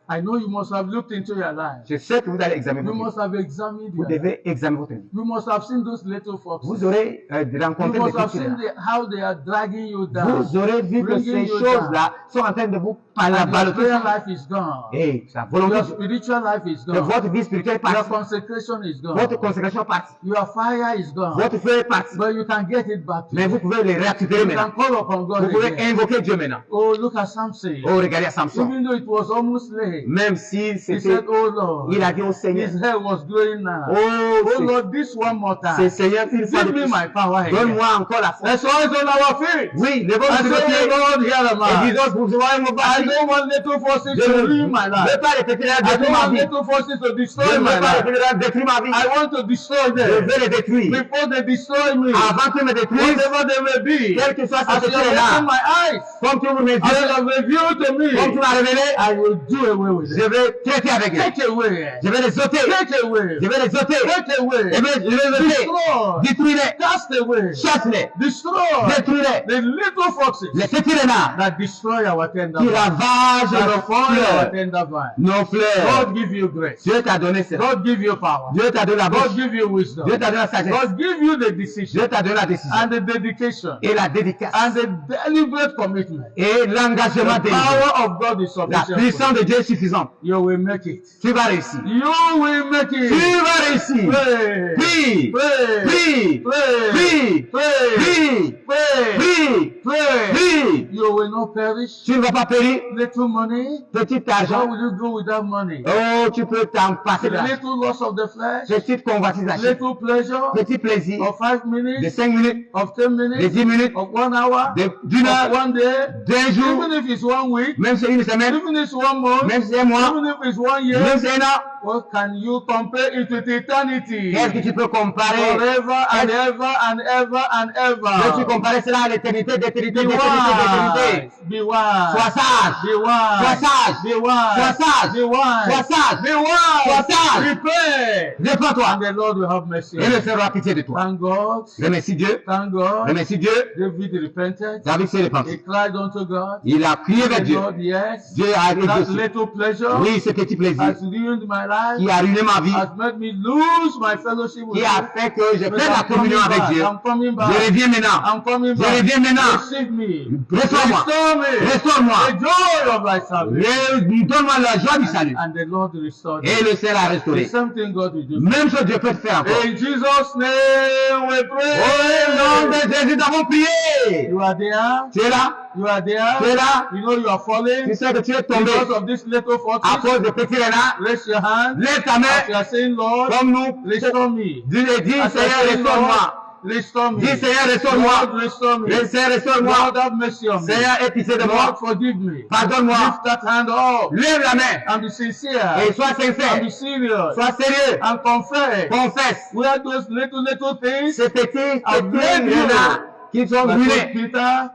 Speaker 2: I know you must have looked into your life.
Speaker 1: Je sais que vous allez examiner
Speaker 2: You
Speaker 1: votre
Speaker 2: must
Speaker 1: vie.
Speaker 2: have examined
Speaker 1: Vous
Speaker 2: your life.
Speaker 1: devez examiner votre vie.
Speaker 2: You must have seen those little foxes.
Speaker 1: Vous aurez
Speaker 2: You
Speaker 1: rencontré des
Speaker 2: must have
Speaker 1: petits
Speaker 2: seen how they are dragging you down.
Speaker 1: Vous aurez vu que
Speaker 2: bringing
Speaker 1: ces
Speaker 2: you
Speaker 1: choses-là sont en train de vous
Speaker 2: And your
Speaker 1: baloter.
Speaker 2: prayer life is gone.
Speaker 1: Et la
Speaker 2: Your
Speaker 1: volonté
Speaker 2: spiritual life is
Speaker 1: de
Speaker 2: gone.
Speaker 1: votre vie spirituelle est
Speaker 2: Your
Speaker 1: partie.
Speaker 2: consecration is gone.
Speaker 1: Votre consécration est partie.
Speaker 2: Your fire is gone.
Speaker 1: Votre feu est parti.
Speaker 2: But you can get it back.
Speaker 1: Mais vous pouvez les réactiver
Speaker 2: You
Speaker 1: maintenant.
Speaker 2: can call upon God
Speaker 1: Vous pouvez
Speaker 2: again.
Speaker 1: invoquer Dieu maintenant.
Speaker 2: Oh, look at Samson.
Speaker 1: Oh, regardez à Samson.
Speaker 2: Even though it was almost late,
Speaker 1: Même si
Speaker 2: he
Speaker 1: c'était,
Speaker 2: said, oh Lord,
Speaker 1: il a dit au Seigneur,
Speaker 2: his hair was growing now.
Speaker 1: oh,
Speaker 2: Oh Lord, this one more
Speaker 1: c'est
Speaker 2: time.
Speaker 1: Seigneur, une fois de
Speaker 2: Give me
Speaker 1: plus,
Speaker 2: my power again.
Speaker 1: donne-moi encore la force.
Speaker 2: Let's rise on our feet.
Speaker 1: Oui, levons
Speaker 2: I
Speaker 1: sur nos
Speaker 2: say,
Speaker 1: pieds
Speaker 2: Lord, here am
Speaker 1: et
Speaker 2: I.
Speaker 1: disons, vous voyez mon
Speaker 2: I
Speaker 1: bâti.
Speaker 2: don't want little forces
Speaker 1: Je
Speaker 2: to
Speaker 1: ne
Speaker 2: ruin my
Speaker 1: veux
Speaker 2: life.
Speaker 1: pas les petits
Speaker 2: I
Speaker 1: détruire
Speaker 2: don't
Speaker 1: ma
Speaker 2: want
Speaker 1: vie.
Speaker 2: little forces to
Speaker 1: Je
Speaker 2: destroy
Speaker 1: ne
Speaker 2: my
Speaker 1: veux pas les
Speaker 2: life.
Speaker 1: petits détruire ma vie.
Speaker 2: I want to destroy
Speaker 1: Je
Speaker 2: them.
Speaker 1: veux les détruire.
Speaker 2: Before they destroy me,
Speaker 1: Avant qu'ils me détruisent,
Speaker 2: whatever they may be,
Speaker 1: quel que soit
Speaker 2: as
Speaker 1: ce
Speaker 2: you have
Speaker 1: péché-là,
Speaker 2: opened my eyes,
Speaker 1: comme tu ouvres mes
Speaker 2: as you
Speaker 1: yeux,
Speaker 2: have revealed to me,
Speaker 1: comme tu m'as révélé,
Speaker 2: I will do away with
Speaker 1: je
Speaker 2: it.
Speaker 1: vais traiter avec eux.
Speaker 2: Take away.
Speaker 1: Je vais les ôter.
Speaker 2: Take away.
Speaker 1: Je vais les ôter.
Speaker 2: Take away.
Speaker 1: Je vais les ôter.
Speaker 2: Destroy.
Speaker 1: Détruis-les.
Speaker 2: Cast away.
Speaker 1: Chasse-les.
Speaker 2: Destroy.
Speaker 1: Détruis-les.
Speaker 2: The little foxes
Speaker 1: Les petits renards
Speaker 2: that destroy our tender
Speaker 1: qui
Speaker 2: vine.
Speaker 1: ravagent
Speaker 2: That
Speaker 1: nos
Speaker 2: destroy our
Speaker 1: fleurs.
Speaker 2: tender vine.
Speaker 1: Nos fleurs.
Speaker 2: God give you grace.
Speaker 1: Dieu t'a donné cela.
Speaker 2: God give you power.
Speaker 1: Dieu t'a donné la bouche.
Speaker 2: God give you wisdom.
Speaker 1: Dieu t'a donné la sagesse.
Speaker 2: God give you the decision
Speaker 1: Dieu t'a donné la décision.
Speaker 2: and the dedication
Speaker 1: Et la dédicace.
Speaker 2: and the deliberate commitment.
Speaker 1: Et l'engagement
Speaker 2: The
Speaker 1: de Dieu.
Speaker 2: power of God is
Speaker 1: La
Speaker 2: sufficient.
Speaker 1: puissance de Dieu est suffisante.
Speaker 2: You will make it.
Speaker 1: Tu vas réussir.
Speaker 2: You will make
Speaker 1: Tu
Speaker 2: it.
Speaker 1: vas réussir.
Speaker 2: Pray.
Speaker 1: Prie.
Speaker 2: Pray.
Speaker 1: Prie.
Speaker 2: Pray.
Speaker 1: Prie.
Speaker 2: Pray.
Speaker 1: Prie.
Speaker 2: Pray.
Speaker 1: Prie.
Speaker 2: Pray.
Speaker 1: Prie.
Speaker 2: You will not perish.
Speaker 1: Tu ne vas pas périr.
Speaker 2: Little money.
Speaker 1: Petit
Speaker 2: How
Speaker 1: argent.
Speaker 2: will you go without money?
Speaker 1: Oh, tu peux t'en passer de l'argent.
Speaker 2: Little loss of the flesh.
Speaker 1: Petite convoitisation.
Speaker 2: Little pleasure.
Speaker 1: Petit plaisir.
Speaker 2: Of 5
Speaker 1: De
Speaker 2: minutes.
Speaker 1: 5 minutes.
Speaker 2: Of 10
Speaker 1: De
Speaker 2: minutes.
Speaker 1: 10 minutes.
Speaker 2: Of 1 hour.
Speaker 1: D'une
Speaker 2: Of
Speaker 1: heure.
Speaker 2: 1 day.
Speaker 1: D'un jour.
Speaker 2: Even if it's 1 week.
Speaker 1: Même si c'est une semaine.
Speaker 2: Even if it's 1 month.
Speaker 1: Même si c'est un mois.
Speaker 2: Even if it's 1 year.
Speaker 1: Même si c'est un an.
Speaker 2: What can you compare it with eternity?
Speaker 1: Qu'est-ce que tu peux comparer?
Speaker 2: Forever and ever and ever and
Speaker 1: Peux-tu
Speaker 2: ever.
Speaker 1: comparer cela à l'éternité, d'éternité,
Speaker 2: Be
Speaker 1: d'éternité, d'éternité?
Speaker 2: wise. Be wise.
Speaker 1: Sois sage.
Speaker 2: Be wise.
Speaker 1: Sois sage.
Speaker 2: Be wise.
Speaker 1: Sois sage.
Speaker 2: Be wise.
Speaker 1: Sois sage.
Speaker 2: Be wise.
Speaker 1: Sois sage.
Speaker 2: Repent.
Speaker 1: Répands-toi.
Speaker 2: And the Lord will have mercy.
Speaker 1: Et le Seigneur aura pitié de toi.
Speaker 2: Thank God.
Speaker 1: Remercie Dieu.
Speaker 2: Thank God.
Speaker 1: Remercie Dieu.
Speaker 2: David repented.
Speaker 1: David s'est
Speaker 2: He
Speaker 1: repenti.
Speaker 2: cried unto God.
Speaker 1: Il a prié vers
Speaker 2: The
Speaker 1: Dieu.
Speaker 2: Lord, yes.
Speaker 1: Dieu a
Speaker 2: That
Speaker 1: exaucé.
Speaker 2: little pleasure
Speaker 1: Oui, ce petit plaisir
Speaker 2: has ruined my life.
Speaker 1: qui a ruiné ma vie,
Speaker 2: Has made me lose my fellowship with
Speaker 1: qui a
Speaker 2: you.
Speaker 1: fait que je
Speaker 2: But
Speaker 1: perds la
Speaker 2: I'm coming
Speaker 1: communion avec
Speaker 2: back.
Speaker 1: Dieu.
Speaker 2: I'm coming
Speaker 1: Je
Speaker 2: back.
Speaker 1: reviens maintenant.
Speaker 2: I'm coming
Speaker 1: Je
Speaker 2: back.
Speaker 1: reviens maintenant.
Speaker 2: Receive me.
Speaker 1: Restaure-moi.
Speaker 2: Restore me.
Speaker 1: Restaure-moi.
Speaker 2: The joy of thy salvation.
Speaker 1: Donne-moi la joie du salut.
Speaker 2: And the Lord restored
Speaker 1: Et
Speaker 2: me.
Speaker 1: le Seigneur a
Speaker 2: The
Speaker 1: restauré.
Speaker 2: same thing God will do.
Speaker 1: Même chose Dieu peut te faire encore.
Speaker 2: In Jesus' name we pray.
Speaker 1: Au nom de Jésus, nous avons prié.
Speaker 2: You are there.
Speaker 1: Tu es là?
Speaker 2: You are there.
Speaker 1: Tu es là?
Speaker 2: You know you are falling
Speaker 1: Tu sais que tu es tombé
Speaker 2: because of this little
Speaker 1: à
Speaker 2: fortress.
Speaker 1: cause de petits renards.
Speaker 2: Raise your hand.
Speaker 1: Lève ta
Speaker 2: As you
Speaker 1: main
Speaker 2: are saying, Lord,
Speaker 1: comme nous.
Speaker 2: restore me.
Speaker 1: Dis,
Speaker 2: As you are
Speaker 1: Seigneur,
Speaker 2: saying,
Speaker 1: restaure-moi.
Speaker 2: Lord, restore me.
Speaker 1: Dis, Seigneur, restaure-moi.
Speaker 2: Lord, restore me.
Speaker 1: Seigneur, restaure-moi.
Speaker 2: Lord, have mercy on me.
Speaker 1: Seigneur, aie pitié de
Speaker 2: Lord,
Speaker 1: moi.
Speaker 2: forgive me.
Speaker 1: Pardonne-moi.
Speaker 2: Lift that hand up
Speaker 1: Lève la main
Speaker 2: and be sincere
Speaker 1: et sois
Speaker 2: and
Speaker 1: sincère.
Speaker 2: be serious
Speaker 1: Sois sérieux.
Speaker 2: and confess
Speaker 1: Confesse
Speaker 2: where those little things
Speaker 1: ces petits
Speaker 2: I've made you.
Speaker 1: renards qui sont
Speaker 2: that
Speaker 1: brûlés.
Speaker 2: was Peter,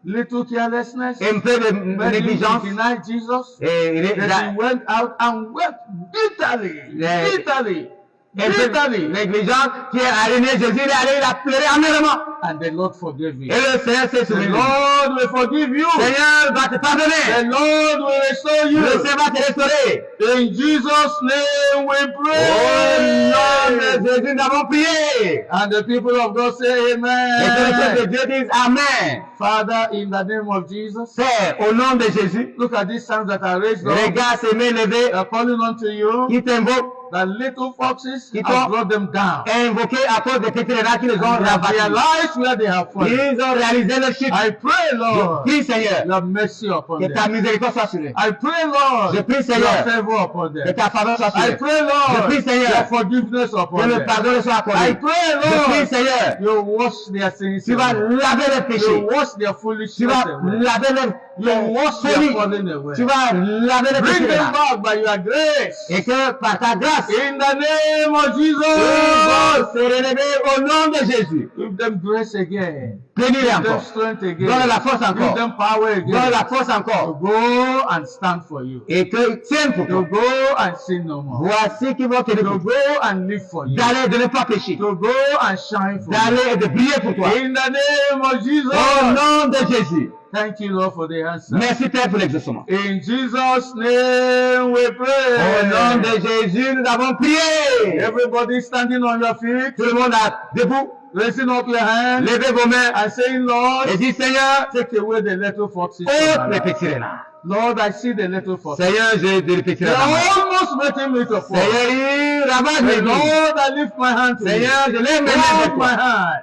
Speaker 2: little carelessness,
Speaker 1: Un peu de
Speaker 2: when he
Speaker 1: négligence.
Speaker 2: denied Jesus,
Speaker 1: Et
Speaker 2: that he went out and wept bitterly,
Speaker 1: Yeah.
Speaker 2: bitterly,
Speaker 1: un peu de
Speaker 2: bitterly,
Speaker 1: négligence qui a ruiné Jésus. Il est allé, il a pleuré amèrement.
Speaker 2: and the Lord forgave
Speaker 1: Et
Speaker 2: him.
Speaker 1: le Seigneur s'est
Speaker 2: The
Speaker 1: souvenu.
Speaker 2: Lord will forgive you.
Speaker 1: Seigneur va te
Speaker 2: The
Speaker 1: pardonner.
Speaker 2: Lord will restore
Speaker 1: Le
Speaker 2: you.
Speaker 1: Seigneur va te restaurer.
Speaker 2: In Jesus' name we
Speaker 1: Au nom
Speaker 2: pray.
Speaker 1: de Jésus, nous avons prié.
Speaker 2: And the people of God say
Speaker 1: Et que les
Speaker 2: amen.
Speaker 1: de Dieu disent Amen.
Speaker 2: Father, in the name of Jesus,
Speaker 1: Père, au nom de Jésus,
Speaker 2: look at these hands that are raised up.
Speaker 1: regarde ces mains levées
Speaker 2: They are calling unto you.
Speaker 1: qui t'invoquent,
Speaker 2: The little foxes
Speaker 1: Qui
Speaker 2: have
Speaker 1: t'ont-
Speaker 2: brought them down.
Speaker 1: invoqués à cause des petits renards qui les ont
Speaker 2: They have
Speaker 1: rabattus.
Speaker 2: realized where they have fallen.
Speaker 1: Ils ont réalisé leur chute.
Speaker 2: I pray,
Speaker 1: Je
Speaker 2: Lord,
Speaker 1: prie, Seigneur,
Speaker 2: your mercy upon
Speaker 1: que ta
Speaker 2: them.
Speaker 1: miséricorde soit sur eux.
Speaker 2: I pray, Lord,
Speaker 1: Je prie,
Speaker 2: your
Speaker 1: Seigneur,
Speaker 2: favor upon
Speaker 1: que
Speaker 2: them.
Speaker 1: ta faveur soit sur
Speaker 2: I
Speaker 1: eux.
Speaker 2: pray,
Speaker 1: Je
Speaker 2: Lord,
Speaker 1: prie, Seigneur,
Speaker 2: your forgiveness
Speaker 1: que
Speaker 2: upon
Speaker 1: le
Speaker 2: them.
Speaker 1: pardon leur soit
Speaker 2: I
Speaker 1: accordé.
Speaker 2: pray,
Speaker 1: Je prie,
Speaker 2: Lord,
Speaker 1: Seigneur,
Speaker 2: you wash their sins
Speaker 1: tu vas
Speaker 2: away.
Speaker 1: laver leurs
Speaker 2: You
Speaker 1: péchés.
Speaker 2: wash their
Speaker 1: Tu
Speaker 2: foolishness
Speaker 1: vas
Speaker 2: away.
Speaker 1: laver
Speaker 2: you wash
Speaker 1: celui,
Speaker 2: their falling away.
Speaker 1: tu vas laver les
Speaker 2: Bring
Speaker 1: péchés
Speaker 2: them
Speaker 1: là.
Speaker 2: back by your grace.
Speaker 1: Et que par ta grâce,
Speaker 2: In the name of
Speaker 1: ils vont
Speaker 2: Jesus.
Speaker 1: se relever au nom de Jésus.
Speaker 2: Give them grace again.
Speaker 1: Bénis-les
Speaker 2: Give them
Speaker 1: encore.
Speaker 2: strength again.
Speaker 1: Donne la force
Speaker 2: Give
Speaker 1: encore.
Speaker 2: them power
Speaker 1: Donne
Speaker 2: again.
Speaker 1: la force
Speaker 2: To
Speaker 1: encore.
Speaker 2: go and stand for you.
Speaker 1: Et qu'ils tiennent pour
Speaker 2: To
Speaker 1: toi.
Speaker 2: go and sin no more.
Speaker 1: Voici qui vont te
Speaker 2: To
Speaker 1: pour toi.
Speaker 2: go and live for you.
Speaker 1: D'aller et de ne pas pécher.
Speaker 2: To go and shine for you.
Speaker 1: D'aller et de briller pour toi.
Speaker 2: In the name of Jesus.
Speaker 1: Au nom de Jésus.
Speaker 2: Thank you, Lord, for the answer.
Speaker 1: Merci Père pour l'exaucement.
Speaker 2: In Jesus' name we
Speaker 1: Au
Speaker 2: pray.
Speaker 1: nom de Jésus, nous avons prié.
Speaker 2: Everybody standing on your feet,
Speaker 1: Tout le monde a debout.
Speaker 2: raising up your hands
Speaker 1: Levez vos mains
Speaker 2: and saying, Lord,
Speaker 1: et dites Seigneur,
Speaker 2: take away the little foxes.
Speaker 1: ôte
Speaker 2: from my
Speaker 1: les
Speaker 2: life.
Speaker 1: petits renards.
Speaker 2: Lord, I see the little foxes.
Speaker 1: Seigneur, j'ai des petits
Speaker 2: They are
Speaker 1: renards.
Speaker 2: almost making me to fall.
Speaker 1: Seigneur, il ravage mes
Speaker 2: But
Speaker 1: vies.
Speaker 2: Lord, I lift my hand to you.
Speaker 1: Seigneur, je lève mes mains
Speaker 2: Hold
Speaker 1: vers
Speaker 2: my
Speaker 1: toi.
Speaker 2: hand.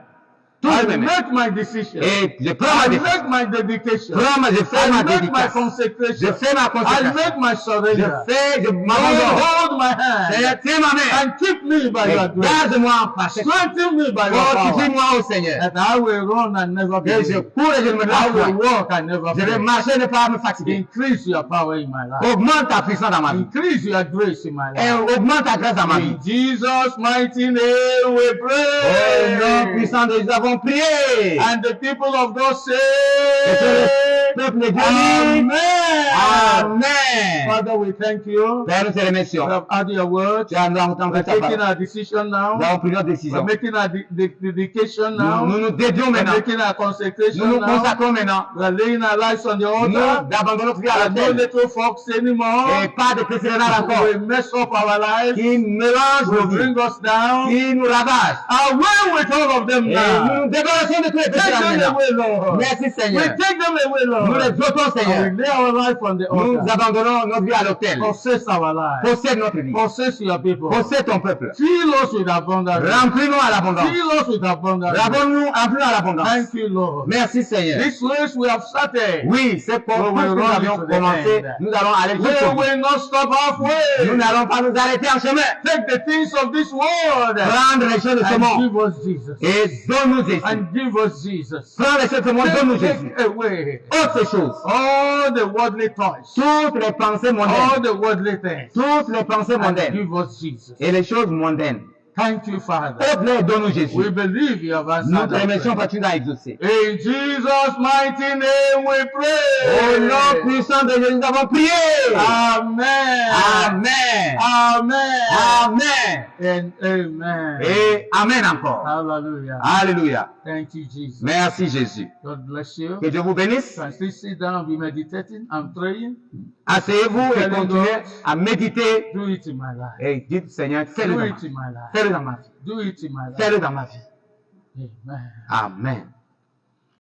Speaker 2: I
Speaker 1: Touche mes mains.
Speaker 2: make my decision.
Speaker 1: Et je prends ma
Speaker 2: I
Speaker 1: décision.
Speaker 2: make my dedication.
Speaker 1: Je fais
Speaker 2: I
Speaker 1: ma
Speaker 2: make my
Speaker 1: dédicace. Je
Speaker 2: consecration.
Speaker 1: fais ma
Speaker 2: I
Speaker 1: consécration.
Speaker 2: make my surrender.
Speaker 1: Je
Speaker 2: Lord,
Speaker 1: m'abandonne.
Speaker 2: hold my
Speaker 1: Seigneur,
Speaker 2: hand
Speaker 1: tiens ma main.
Speaker 2: and keep me by
Speaker 1: Et
Speaker 2: your grace.
Speaker 1: garde-moi en protection.
Speaker 2: Strengthen me by your power.
Speaker 1: Fortifie-moi au Seigneur.
Speaker 2: That I will run and never be
Speaker 1: Que je
Speaker 2: weary.
Speaker 1: cours et je ne me
Speaker 2: I
Speaker 1: lasse
Speaker 2: will
Speaker 1: point.
Speaker 2: walk and never
Speaker 1: Je vais
Speaker 2: fail.
Speaker 1: marcher et ne pas me fatiguer.
Speaker 2: Increase your power in my life.
Speaker 1: Augmente ta puissance dans ma vie.
Speaker 2: Increase your grace in my
Speaker 1: Et
Speaker 2: life.
Speaker 1: augmente ta grâce dans ma vie.
Speaker 2: In Jesus' mighty name we
Speaker 1: Au nom
Speaker 2: pray.
Speaker 1: puissant de Jésus, nous avons prié.
Speaker 2: And the people of God
Speaker 1: Et que
Speaker 2: say,
Speaker 1: le peuple de Dieu dit,
Speaker 2: Amen.
Speaker 1: Amen.
Speaker 2: Father, we thank you.
Speaker 1: Père, nous te
Speaker 2: We
Speaker 1: remercions.
Speaker 2: have had your word.
Speaker 1: Tu as entendu
Speaker 2: We're
Speaker 1: ta
Speaker 2: taking
Speaker 1: parole.
Speaker 2: our decision now.
Speaker 1: Nous avons pris notre
Speaker 2: We're
Speaker 1: décision.
Speaker 2: making our dedication now.
Speaker 1: Nous nous dédions
Speaker 2: We're
Speaker 1: maintenant.
Speaker 2: making our
Speaker 1: Nous
Speaker 2: consecration
Speaker 1: nous
Speaker 2: now.
Speaker 1: consacrons maintenant.
Speaker 2: We're laying our lives on the
Speaker 1: Nous
Speaker 2: altar.
Speaker 1: abandonnons notre vie à
Speaker 2: And no
Speaker 1: l'autel.
Speaker 2: little fox anymore.
Speaker 1: Et pas de petits renards encore.
Speaker 2: We mess up our lives.
Speaker 1: Qui mélangent
Speaker 2: Will
Speaker 1: nos vies.
Speaker 2: bring us down.
Speaker 1: Qui nous ravagent.
Speaker 2: Away with all of them
Speaker 1: Et nous
Speaker 2: now.
Speaker 1: nous débarrassons de tous les petits
Speaker 2: Take
Speaker 1: renards
Speaker 2: them
Speaker 1: maintenant.
Speaker 2: away, Lord.
Speaker 1: Merci
Speaker 2: We
Speaker 1: Seigneur.
Speaker 2: take them away,
Speaker 1: Nous les
Speaker 2: Lord.
Speaker 1: ôtons Seigneur.
Speaker 2: And we lay our life on the
Speaker 1: Nous
Speaker 2: altar.
Speaker 1: abandonnons notre vie à l'autel.
Speaker 2: Possess our life.
Speaker 1: Possède notre vie.
Speaker 2: Possess your people.
Speaker 1: Possède ton peuple.
Speaker 2: Fill us with abundance.
Speaker 1: Remplis-nous à l'abondance.
Speaker 2: Fill us with abundance.
Speaker 1: Remplis-nous à l'abondance.
Speaker 2: Thank you, Lord.
Speaker 1: Merci Seigneur.
Speaker 2: This race we have started.
Speaker 1: Oui, c'est pour
Speaker 2: We
Speaker 1: que
Speaker 2: will
Speaker 1: nous
Speaker 2: run
Speaker 1: avions
Speaker 2: to the
Speaker 1: commencé.
Speaker 2: end.
Speaker 1: Nous allons aller
Speaker 2: We
Speaker 1: jusqu'au bout.
Speaker 2: will not stop
Speaker 1: Nous
Speaker 2: halfway.
Speaker 1: n'allons pas nous arrêter en chemin.
Speaker 2: Take the things of this world
Speaker 1: Prendre les choses de ce
Speaker 2: and
Speaker 1: monde
Speaker 2: give us Jesus.
Speaker 1: et donne-nous Jésus.
Speaker 2: And give us Jesus.
Speaker 1: Prends les choses de ce monde, donne-nous Jésus.
Speaker 2: Take away
Speaker 1: Ôte ces choses.
Speaker 2: all the worldly toys,
Speaker 1: Toutes les pensées
Speaker 2: all
Speaker 1: mondaines.
Speaker 2: the worldly things,
Speaker 1: Toutes les pensées
Speaker 2: and
Speaker 1: mondaines.
Speaker 2: give us Jesus.
Speaker 1: Et les choses mondaines.
Speaker 2: Thank you, Father.
Speaker 1: Ôte-les et donne-nous
Speaker 2: We
Speaker 1: Jésus.
Speaker 2: believe you have
Speaker 1: Nous
Speaker 2: answered
Speaker 1: te
Speaker 2: our
Speaker 1: remercions
Speaker 2: prayer.
Speaker 1: parce que tu nous as exaucé.
Speaker 2: In Jesus' mighty name we
Speaker 1: Au nom
Speaker 2: pray.
Speaker 1: puissant de Jésus, nous avons prié.
Speaker 2: Amen.
Speaker 1: Amen.
Speaker 2: Amen.
Speaker 1: Amen.
Speaker 2: And amen.
Speaker 1: Et Amen encore.
Speaker 2: Hallelujah.
Speaker 1: Alléluia.
Speaker 2: Thank you, Jesus.
Speaker 1: Merci Jésus.
Speaker 2: God bless you.
Speaker 1: Que Dieu vous bénisse.
Speaker 2: Can still sit down and be meditating and praying.
Speaker 1: Asseyez-vous et continuez à méditer.
Speaker 2: Do it in my life.
Speaker 1: Et dites Seigneur, fais-le
Speaker 2: Do
Speaker 1: dans ma
Speaker 2: it
Speaker 1: vie.
Speaker 2: in my life.
Speaker 1: Fais-le dans ma vie.
Speaker 2: Do it in my life.
Speaker 1: Fais-le dans ma vie.
Speaker 2: Amen.
Speaker 1: Amen.